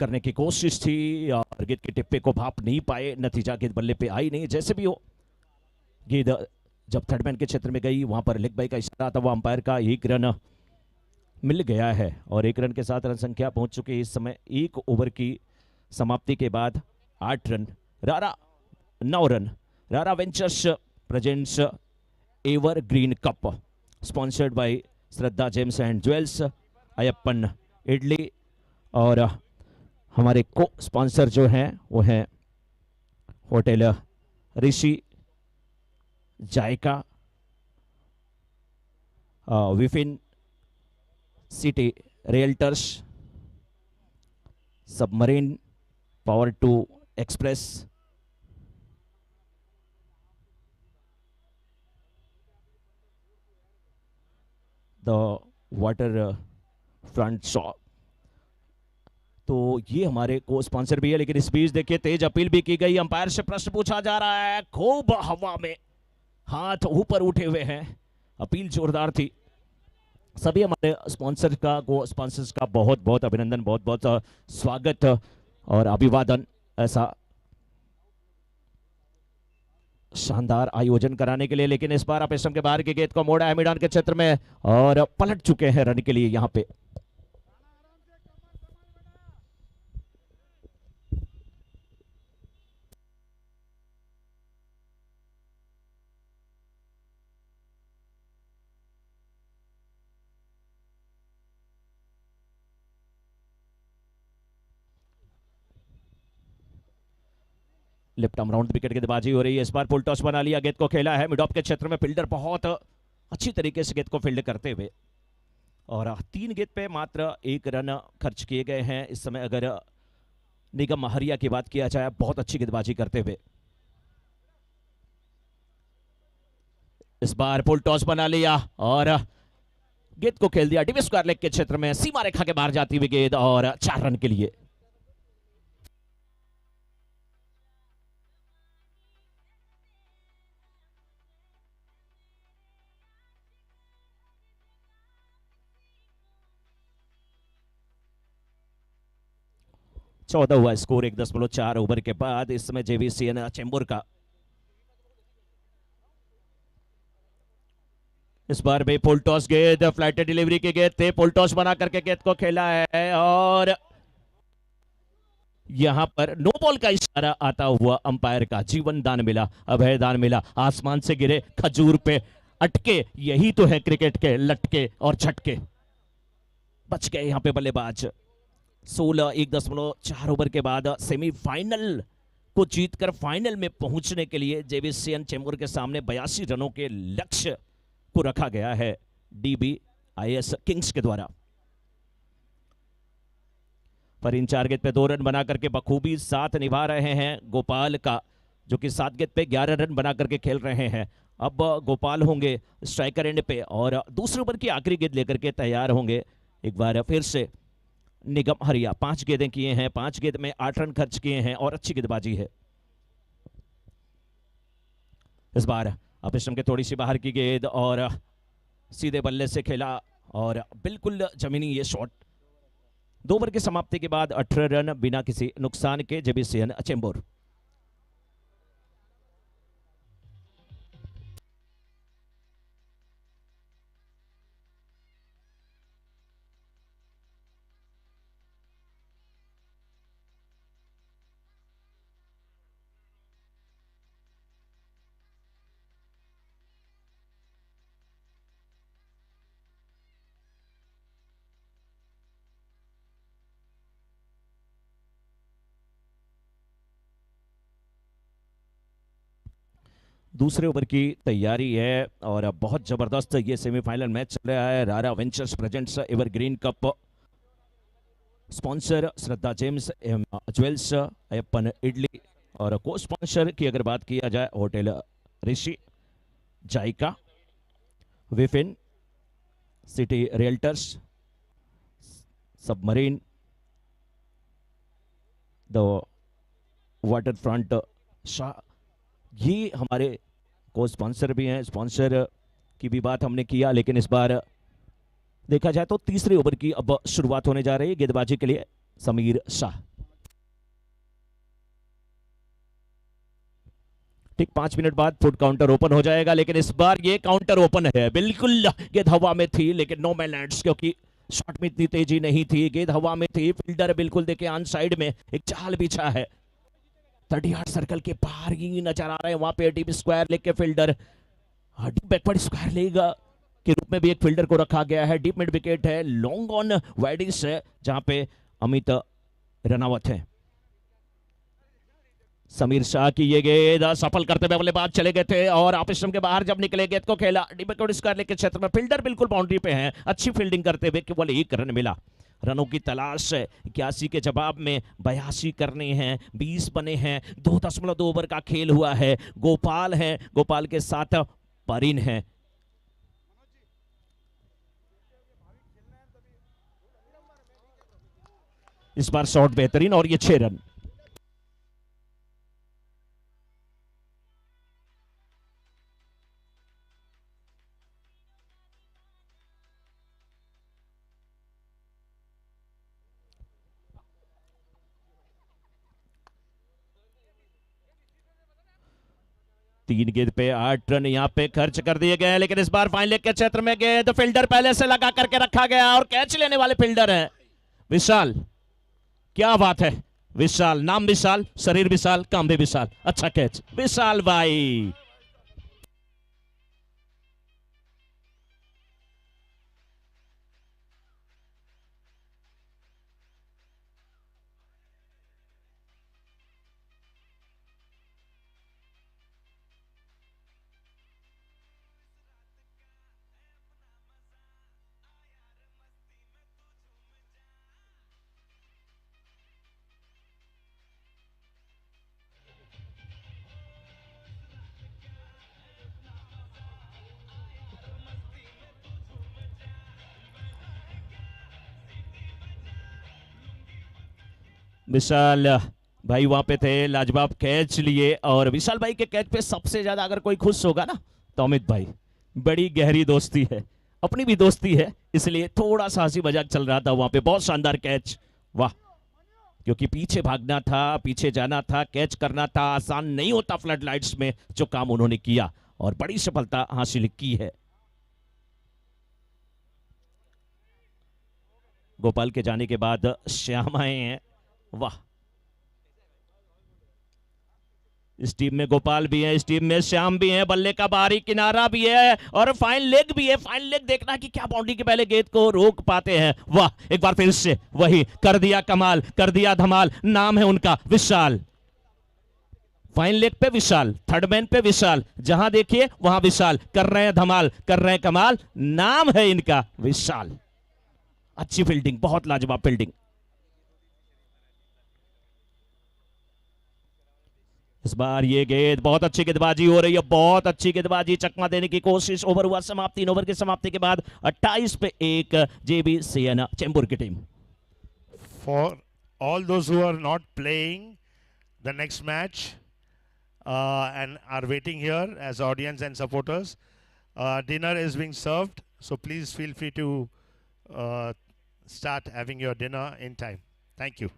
करने की कोशिश थी और गेंद के टिप्पे को भाप नहीं पाए, नतीजा गेंद बल्ले पे आई नहीं। जैसे भी हो, गेंद जब थर्डमैन के क्षेत्र में गई वहां पर लेग बाई का इशारा था, वो अंपायर का 1 रन मिल गया है और 1 रन के साथ रन संख्या पहुंच चुकी है इस समय। 1 ओवर की समाप्ति के बाद 8 रन। रारा 9 run. Rara ventures presents ever green cup, sponsored by Shraddha gems and jewels, Ayyappan idli और हमारे को स्पॉन्सर जो हैं वो हैं होटल ऋषि, जायका, विफिन city realtors, submarine, power to express, the water front shop. तो ये हमारे को स्पॉन्सर भी है। लेकिन इस बीच देखिए तेज अपील भी की गई, अंपायर से प्रश्न पूछा जा रहा है, खूब हवा में हाथ ऊपर उठे हुए हैं, अपील जोरदार थी। सभी हमारे स्पॉन्सर का, को स्पॉन्सर्स का बहुत बहुत अभिनंदन, बहुत बहुत स्वागत और अभिवादन। ऐसा शानदार आयोजन कराने के लिए, लेकिन इस बार आप स्टंप के बाहर की गेंद को मोड़ा है मैदान के क्षेत्र में और पलट चुके हैं रन के लिए यहां पे। लेफ्ट आर्म राउंड विकेट गेंदबाजी हो रही है। इस बार पुल टॉस बना लिया, गेंद को खेला है मिड ऑफ के क्षेत्र में, फील्डर बहुत अच्छी तरीके से गेंद को फील्ड करते हुए, और 3 गेंद पे मात्र 1 रन खर्च किए गए हैं इस समय। अगर निगम महरिया की बात किया जाए, बहुत अच्छी गेंदबाजी करते हुए। इस बार पुल टॉस बना लिया और गेंद को खेल दिया डीप स्क्वायर लेग के क्षेत्र में, सीमा रेखा के बाहर जाती हुई गेंद और 4 रन के लिए। चौदह हुआ स्कोर 1.4 ओवर के बाद। इस समय जेवीसीएन चेंबूर का। इस बार भी पुल टॉस गेंद, फ्लाइटेड डिलीवरी की गेंद थे, पुल टॉस बना करके गेंद को खेला है और यहां पर नो बॉल का इशारा आता हुआ अंपायर का। जीवन दान मिला, अभय दान मिला, आसमान से गिरे खजूर पे अटके, यही तो है क्रिकेट के लटके और झटके। बच गए यहां पे बल्लेबाज। 16 1.4 ओवर के बाद सेमीफाइनल को जीतकर फाइनल में पहुंचने के लिए जेवीसीएन चेंबूर के सामने 82 रनों के लक्ष्य को रखा गया है डीबीआईएस किंग्स के द्वारा। पर इन 4 गेंद पे 2 रन बना करके बखूबी साथ निभा रहे हैं गोपाल का, जो कि 7 गेंद पे 11 रन बना करके खेल रहे हैं। अब गोपाल होंगे स्ट्राइकर एंड पे और दूसरे ओवर की आखिरी गेंद लेकर के तैयार होंगे एक बार फिर से निगम हरिया। 5 गेंदें किए हैं, 5 गेंद में 8 रन खर्च किए हैं और अच्छी गेंदबाजी है। इस बार अपस्टंप के थोड़ी सी बाहर की गेंद और सीधे बल्ले से खेला और बिल्कुल जमीनी ये शॉट। 2 ओवर की समाप्ति के बाद 18 रन बिना किसी नुकसान के जेवीसीएन चेंबूर। दूसरे ओवर की तैयारी है और बहुत जबरदस्त ये सेमीफाइनल मैच चल रहा है। Rara ventures presents evergreen cup, sponsor Shraddha gems jewels, Ayyappan idli, और को स्पॉन्सर की अगर बात किया जाए होटल ऋषि, जाइका, विफिन, city realtors, submarine, the water front शाह, ये हमारे को स्पॉन्सर भी हैं। स्पॉन्सर की भी बात हमने किया, लेकिन इस बार देखा जाए तो तीसरे ओवर की अब शुरुआत होने जा रही है गेंदबाजी के लिए समीर शाह। ठीक 5 मिनट बाद फुट काउंटर ओपन हो जाएगा, लेकिन इस बार ये काउंटर ओपन है। बिल्कुल गेंद हवा में थी, लेकिन नो मैन लैंड्स, क्योंकि शॉट में इतनी तेजी नहीं थी, गेंद हवा में थी। फील्डर बिल्कुल देखे ऑन साइड में एक चाल बिछा है, 30 यार्ड सर्कल के बाहर ही नजर आ रहे हैं। वहां पे डीप स्क्वायर लेग के fielder, deep backward square leg के रूप में भी एक फील्डर को रखा गया है। डीप मिड विकेट है, लॉन्ग ऑन वाइडिस है, जहां पे अमित रनावत है। समीर शाह की ये गेंद सफल करते हुए बल्लेबाज चले गए थे और ऑफ स्टंप के बाहर जब निकले गेंद को खेला डीप बैकवर्ड स्क्वायर लेग के क्षेत्र में। फील्डर बिल्कुल बाउंड्री पे हैं, अच्छी फील्डिंग करते हुए केवल 1 रन मिला। रनों की तलाश 81 के जवाब में 82 करने हैं, 20 बने हैं। 2.2 ओवर का खेल हुआ है। गोपाल है, गोपाल के साथ परिन है। इस बार शॉट बेहतरीन और ये 6 रन। 3 गेंद पे 8 रन यहाँ पे खर्च कर दिए गए, लेकिन इस बार फाइन लेग के क्षेत्र में गेंद फील्डर पहले से लगा करके रखा गया और कैच लेने वाले फील्डर है विशाल। क्या बात है, विशाल, नाम विशाल, शरीर विशाल, काम भी विशाल। अच्छा कैच विशाल भाई। विशाल भाई वहां पे थे, लाजवाब कैच लिए, और विशाल भाई के कैच पे सबसे ज्यादा अगर कोई खुश होगा ना तो अमित भाई। बड़ी गहरी दोस्ती है, अपनी भी दोस्ती है, इसलिए थोड़ा सा हंसी मजाक चल रहा था वहां पे। बहुत शानदार कैच, वाह। क्योंकि पीछे भागना था, पीछे जाना था, कैच करना था, आसान नहीं होता फ्लड लाइट्स में जो काम उन्होंने किया, और बड़ी सफलता हासिल की है। गोपाल के जाने के बाद श्याम आए हैं, वाह। इस टीम में गोपाल भी है, इस टीम में श्याम भी है, बल्ले का बाहरी किनारा भी है और फाइन लेग भी है। फाइन लेग देखना कि क्या बाउंड्री के पहले गेंद को रोक पाते हैं। वाह, एक बार फिर से वही कर दिया कमाल, कर दिया धमाल। नाम है उनका विशाल। फाइन लेग पे विशाल, थर्ड मैन पे विशाल, जहां देखिए वहां विशाल, कर रहे हैं धमाल, कर रहे हैं कमाल। नाम है इनका विशाल। अच्छी फील्डिंग, बहुत लाजवाब फील्डिंग। इस बार ये गेंद, बहुत अच्छी गेंदबाजी हो रही है, बहुत अच्छी गेंदबाजी, चकमा देने की कोशिश। ओवर हुआ समाप्त, 3 ओवर की समाप्ति के बाद 28 पे 1 JBCN चेंबूर की team. For all those who are not playing the next match and are waiting here as audience and supporters, dinner is being served, so please feel free to start having your dinner in time. Thank you.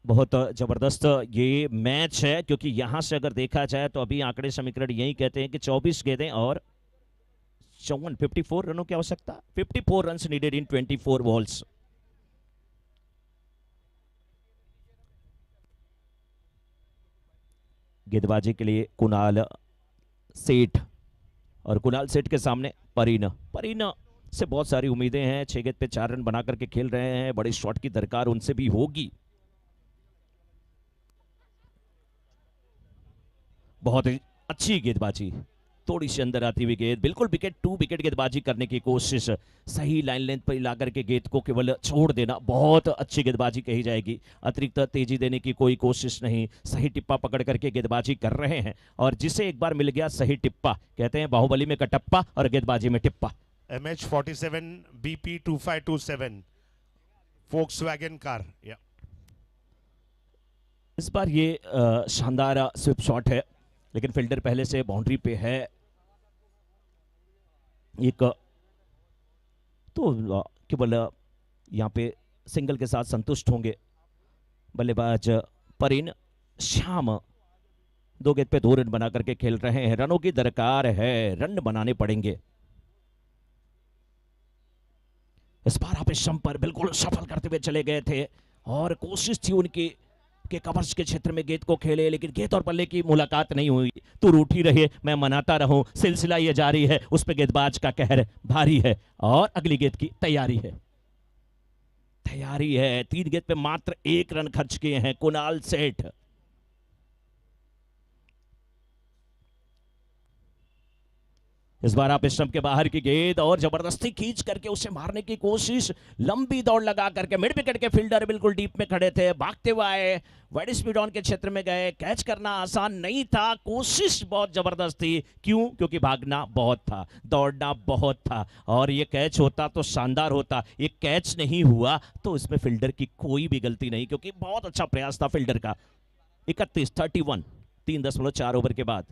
बहुत जबरदस्त ये मैच है, क्योंकि यहां से अगर देखा जाए तो अभी आंकड़े समीकरण यही कहते हैं कि 24 गेंदें और 54 रनों की आवश्यकता, 54 रन्स नीडेड इन 24 बॉल्स। गेंदबाजी के लिए कुणाल सेठ, और कुणाल सेठ के सामने परीन। परीन से बहुत सारी उम्मीदें हैं, 6 गेंद पे 4 रन बना करके खेल रहे हैं, बड़े शॉट की दरकार उनसे भी होगी। बहुत ही अच्छी गेंदबाजी, थोड़ी सी अंदर आती हुई गेंद, बिल्कुल विकेट टू विकेट गेंदबाजी करने की कोशिश, सही लाइन लेंथ पर ला करके गेंद को केवल छोड़ देना, बहुत अच्छी गेंदबाजी कही जाएगी। अतिरिक्त तेजी देने की कोई कोशिश नहीं, सही टिप्पा पकड़ करके गेंदबाजी कर रहे हैं, और जिसे एक बार मिल गया सही टिप्पा, कहते हैं बाहुबली में कटप्पा और गेंदबाजी में टिप्पा। MH47 BP 2527 Volkswagen car. Yeah. इस बार ये शानदार स्विप शॉट है, लेकिन फील्डर पहले से बाउंड्री पे है। एक तो केवल यहाँ पे सिंगल के साथ संतुष्ट होंगे बल्लेबाज परीन। श्याम 2 गेंद पे 2 रन बना करके खेल रहे हैं, रनों की दरकार है, रन बनाने पड़ेंगे। इस बार आप स्टंप पर बिल्कुल सफल करते हुए चले गए थे, और कोशिश थी उनकी के कवर्स के क्षेत्र में गेंद को खेले, लेकिन गेंद और बल्ले की मुलाकात नहीं हुई। तू रूठी रहे, मैं मनाता रहूं, सिलसिला ये जारी है, उस पे गेंदबाज का कहर भारी है, और अगली गेंद की तैयारी है। 3 गेंद पे मात्र 1 रन खर्च किए हैं कुणाल सेठ। इस बार आप स्टंप के बाहर की गेंद, और जबरदस्ती खींच करके उसे मारने की कोशिश, लंबी दौड़ लगा करके मिड विकेट के फील्डर बिल्कुल डीप में खड़े थे, भागते हुए आए, वाइड स्पीड ऑन के क्षेत्र में गए। कैच करना आसान नहीं था, कोशिश बहुत जबरदस्त थी। क्यों? क्योंकि भागना बहुत था, दौड़ना बहुत था, और ये कैच होता तो शानदार होता। ये कैच नहीं हुआ तो इसमें फील्डर की कोई भी गलती नहीं, क्योंकि बहुत अच्छा प्रयास था फील्डर का। 31 3.4 ओवर के बाद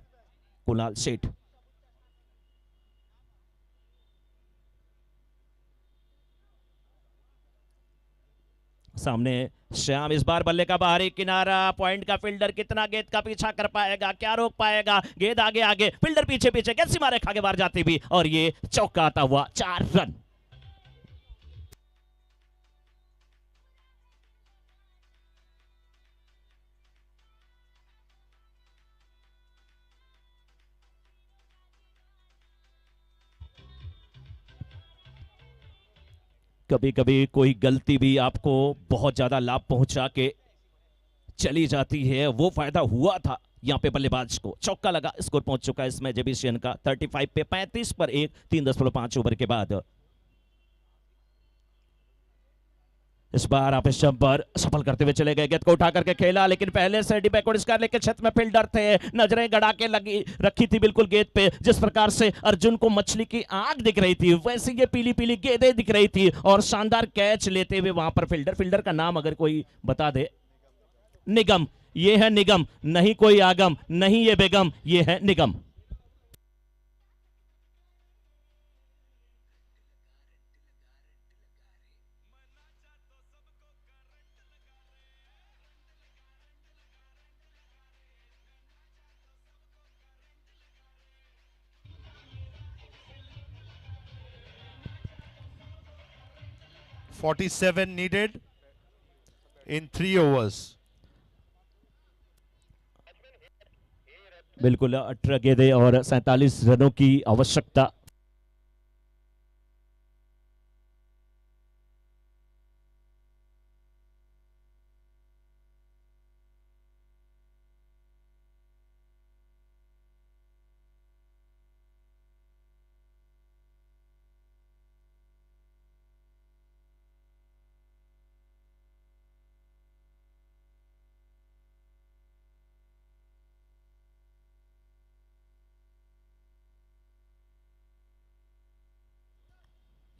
कुणाल सेठ। सामने श्याम, इस बार बल्ले का बाहरी किनारा, पॉइंट का फील्डर कितना गेंद का पीछा कर पाएगा, क्या रोक पाएगा, गेंद आगे आगे, फील्डर पीछे पीछे, गेंद सीमा रेखा के बाहर जाती भी, और ये चौका आता हुआ 4 रन। कभी कभी कोई गलती भी आपको बहुत ज्यादा लाभ पहुंचा के चली जाती है, वो फायदा हुआ था यहाँ पे बल्लेबाज को। चौका लगा, स्कोर पहुंच चुका है इसमें जेबीसीएन का 35 पे 35 पर 1, 3.5 ओवर के बाद। इस बार आप इस जंपर सफल करते हुए चले गए, गेंद को उठा करके खेला, लेकिन पहले से डी बैकवर्ड स्क्वायर लेके छत में फील्डर थे, नजरें गड़ा के लगी रखी थी बिल्कुल गेंद पे। जिस प्रकार से अर्जुन को मछली की आंख दिख रही थी, वैसे ये पीली पीली गेंदें दिख रही थी, और शानदार कैच लेते हुए वहां पर फील्डर का नाम अगर कोई बता दे। निगम, ये है निगम, नहीं कोई आगम, नहीं ये बेगम, ये है निगम। $47 needed in 3 overs. बिल्कुल 18 गेंदें और 47 रनों की आवश्यकता।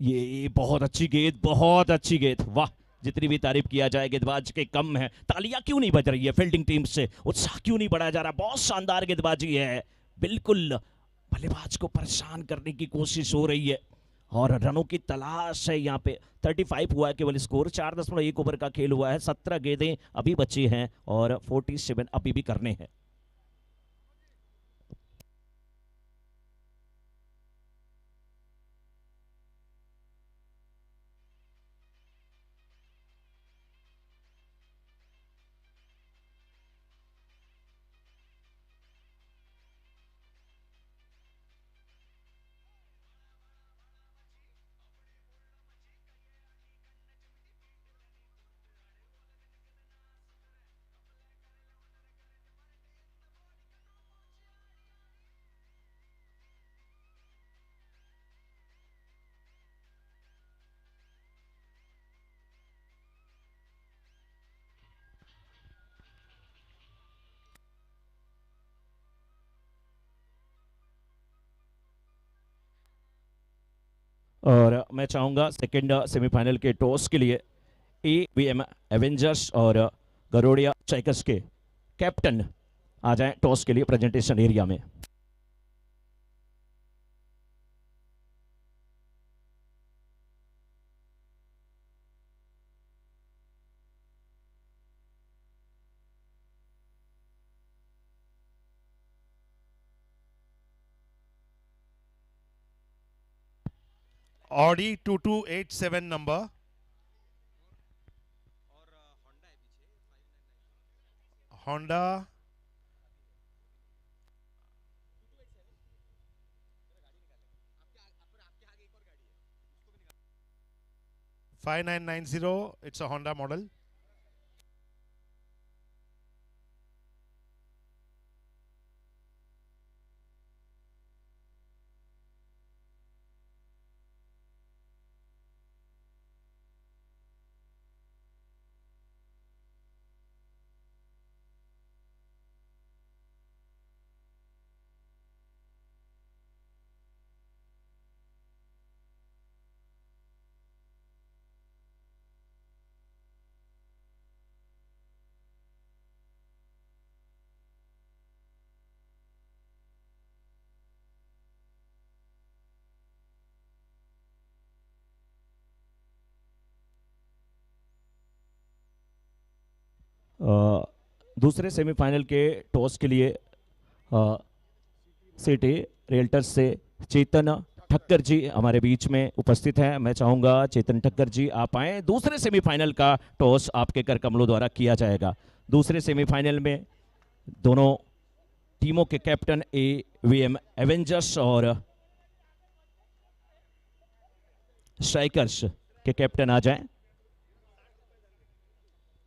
ये बहुत अच्छी गेंद, बहुत अच्छी गेंद, वाह। जितनी भी तारीफ किया जाए गेंदबाज के कम है। तालियां क्यों नहीं बज रही है फील्डिंग टीम से, उत्साह क्यों नहीं बढ़ाया जा रहा। बहुत शानदार गेंदबाजी है, बिल्कुल बल्लेबाज को परेशान करने की कोशिश हो रही है, और रनों की तलाश है यहाँ पे। 35 हुआ है केवल स्कोर, 4.1 ओवर का खेल हुआ है, 17 गेंदें अभी बची हैं और 47 अभी भी करने हैं। और मैं चाहूंगा सेकंड सेमीफाइनल के टॉस के लिए एवीएम एवेंजर्स और गरोडिया चाइकर्स के कैप्टन आ जाएं टॉस के लिए प्रेजेंटेशन एरिया में। Audi 2287 number. Honda 5990. It's a Honda model. दूसरे सेमीफाइनल के टॉस के लिए सिटी रियल्टर्स से चेतन ठक्कर जी हमारे बीच में उपस्थित हैं। मैं चाहूंगा चेतन ठक्कर जी आप आए। दूसरे सेमीफाइनल का टॉस आपके कर कमलों द्वारा किया जाएगा। दूसरे सेमीफाइनल में दोनों टीमों के कैप्टन AVM एवेंजर्स और स्ट्राइकर्स के कैप्टन आ जाएं।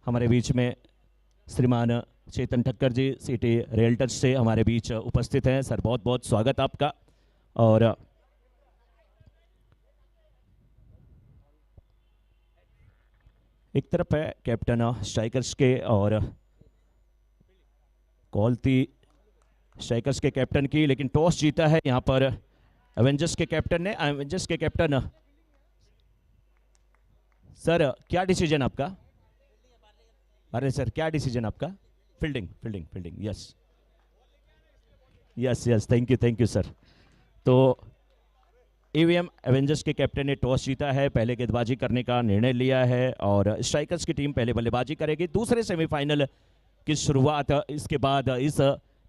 हमारे बीच में श्रीमान चेतन ठक्कर जी सिटी रियल्टर्स से हमारे बीच उपस्थित हैं। सर बहुत बहुत स्वागत आपका। और एक तरफ है कैप्टन स्ट्राइकर्स के और कॉल थी स्ट्राइकर्स के कैप्टन की, लेकिन टॉस जीता है यहाँ पर एवेंजर्स के कैप्टन ने। एवेंजर्स के कैप्टन सर क्या डिसीजन आपका? अरे सर क्या डिसीजन आपका? Fielding fielding fielding, yes yes yes, thank you sir. तो AVM एवेंजर्स के कैप्टन ने टॉस जीता है, पहले गेंदबाजी करने का निर्णय लिया है और स्ट्राइकर्स की टीम पहले बल्लेबाजी करेगी। दूसरे सेमीफाइनल की शुरुआत इसके बाद इस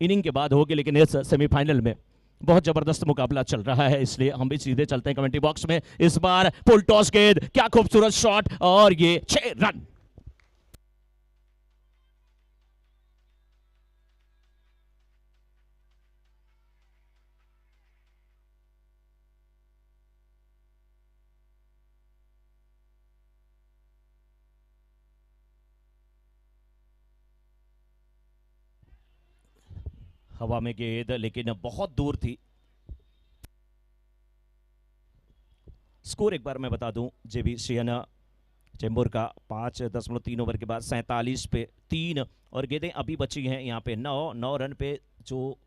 इनिंग के बाद होगी, लेकिन इस सेमीफाइनल में बहुत जबरदस्त मुकाबला चल रहा है, इसलिए हम भी सीधे चलते हैं कमेंट्री बॉक्स में। इस बार फुल टॉस गेंद, क्या खूबसूरत शॉट और ये 6 रन। हवा में गेंद लेकिन बहुत दूर थी। स्कोर एक बार मैं बता दूं, JB सियन चेंबूर का 5.3 ओवर के बाद 47 पे 3 और गेंदें अभी बची हैं यहाँ पे 9 रन पे, जो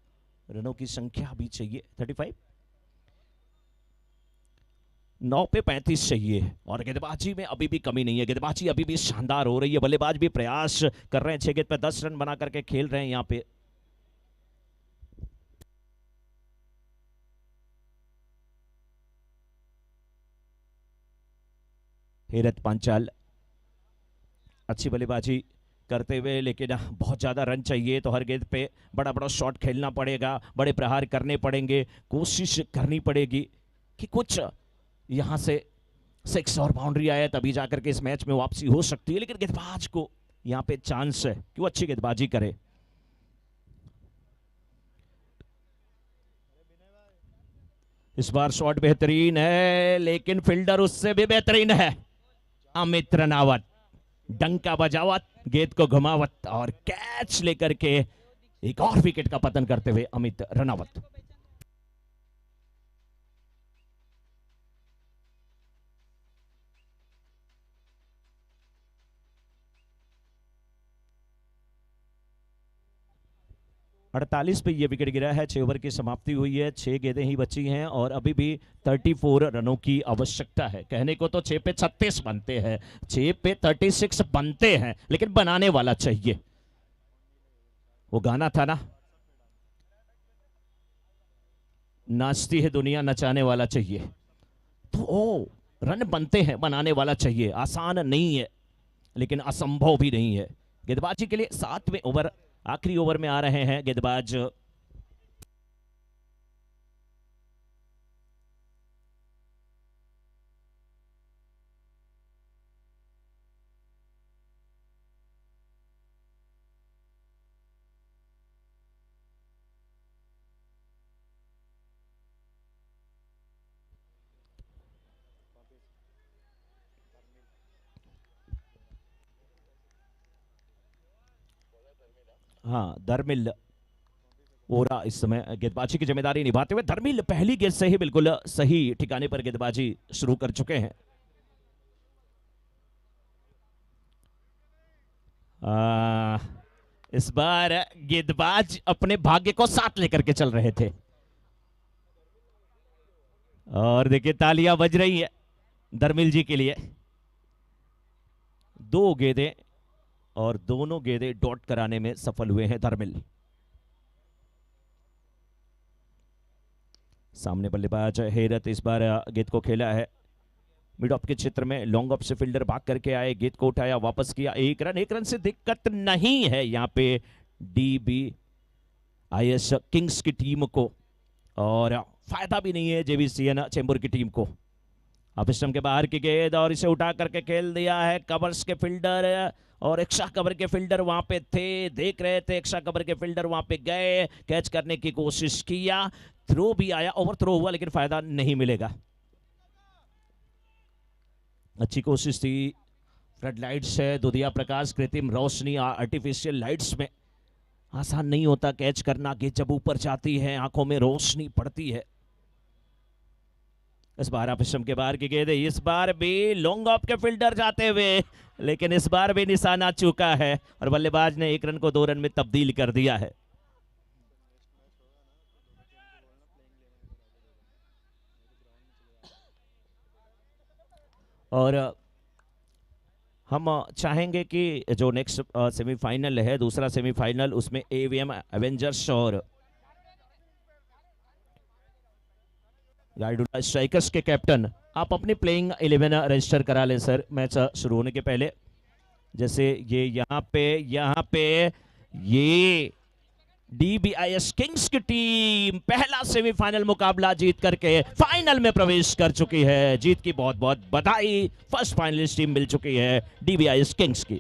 रनों की संख्या अभी चाहिए 35, 9 पे 35 चाहिए और गेंदबाजी में अभी भी कमी नहीं है। गेंदबाजी अभी भी शानदार हो रही है, बल्लेबाज भी प्रयास कर रहे हैं, 6 गेंद पे 10 रन बना करके खेल रहे हैं यहाँ पे। हेरत पांचाल अच्छी बल्लेबाजी करते हुए, लेकिन बहुत ज़्यादा रन चाहिए तो हर गेंद पे बड़ा बड़ा शॉट खेलना पड़ेगा, बड़े प्रहार करने पड़ेंगे, कोशिश करनी पड़ेगी कि कुछ यहाँ से 6 और बाउंड्री आए तभी जाकर के इस मैच में वापसी हो सकती है। लेकिन गेंदबाज को यहाँ पे चांस है कि वो अच्छी गेंदबाजी करे। इस बार शॉट बेहतरीन है, लेकिन फील्डर उससे भी बेहतरीन है। अमित रनावत डंका बजावत, गेंद को घुमावत और कैच लेकर के एक और विकेट का पतन करते हुए अमित रनावत। अड़तालीस पे ये विकेट गिरा है। 6 ओवर की समाप्ति हुई है, 6 गेंदें ही बची हैं और अभी भी 34 रनों की आवश्यकता है। कहने को तो 6 पे 36 बनते हैं, 6 पे 36 बनते हैं, लेकिन बनाने वाला चाहिए। वो गाना था ना, नाचती है दुनिया नचाने वाला चाहिए। तो ओ रन बनते हैं, बनाने वाला चाहिए। आसान नहीं है लेकिन असंभव भी नहीं है। गेंदबाजी के लिए 7वें ओवर आखिरी ओवर में आ रहे हैं गेंदबाज। हाँ, धर्मिल ओरा इस समय गेंदबाजी की जिम्मेदारी निभाते हुए। धर्मिल पहली गेंद से ही बिल्कुल सही ठिकाने पर गेंदबाजी शुरू कर चुके हैं। इस बार गेंदबाज अपने भाग्य को साथ लेकर के चल रहे थे और देखिए तालियां बज रही है धर्मिल जी के लिए। 2 गेंदें और दोनों गेंदें डॉट कराने में सफल हुए हैं धर्मिल। सामने बल्लेबाज हेरत इस बार गेंद को खेला है मिड ऑफ के क्षेत्र में लॉन्ग ऑफ से फील्डर भाग करके आए, गेंद को उठाया, वापस किया, एक रन से दिक्कत नहीं है यहाँ पे DBIS किंग्स की टीम को, और फायदा भी नहीं है JVCN चेंबूर की टीम को। ऑफ स्टंप के बाहर की गेंद और इसे उठा करके खेल दिया है, कवर्स के फील्डर और एक्स्ट्रा कवर के फील्डर वहां पे थे, देख रहे थे, एक्स्ट्रा कवर के फील्डर वहां पे गए, कैच करने की कोशिश किया, थ्रो भी आया, ओवर थ्रो हुआ लेकिन फायदा नहीं मिलेगा। अच्छी कोशिश थी, फ्लड लाइट्स है, दुधिया प्रकाश, कृत्रिम रोशनी, आर्टिफिशियल लाइट्स में आसान नहीं होता कैच करना, गेंद जब ऊपर जाती है आंखों में रोशनी पड़ती है। इस बार आप स्टंप के बाहर की गेंद, इस बार भी लॉन्ग ऑफ के फील्डर जाते हुए, लेकिन इस बार भी निशाना चूका है और बल्लेबाज ने 1 रन को 2 रन में तब्दील कर दिया है। और हम चाहेंगे कि जो नेक्स्ट सेमीफाइनल है, दूसरा सेमीफाइनल, उसमें AVM एवेंजर्स और गाइडुला स्ट्राइकर्स के कैप्टन आप अपनी प्लेइंग 11 रजिस्टर करा लें सर, मैच शुरू होने के पहले। जैसे ये यहाँ पे ये DBIS किंग्स की टीम पहला सेमीफाइनल मुकाबला जीत करके फाइनल में प्रवेश कर चुकी है। जीत की बहुत बहुत बधाई, फर्स्ट फाइनलिस्ट टीम मिल चुकी है DBIS किंग्स की।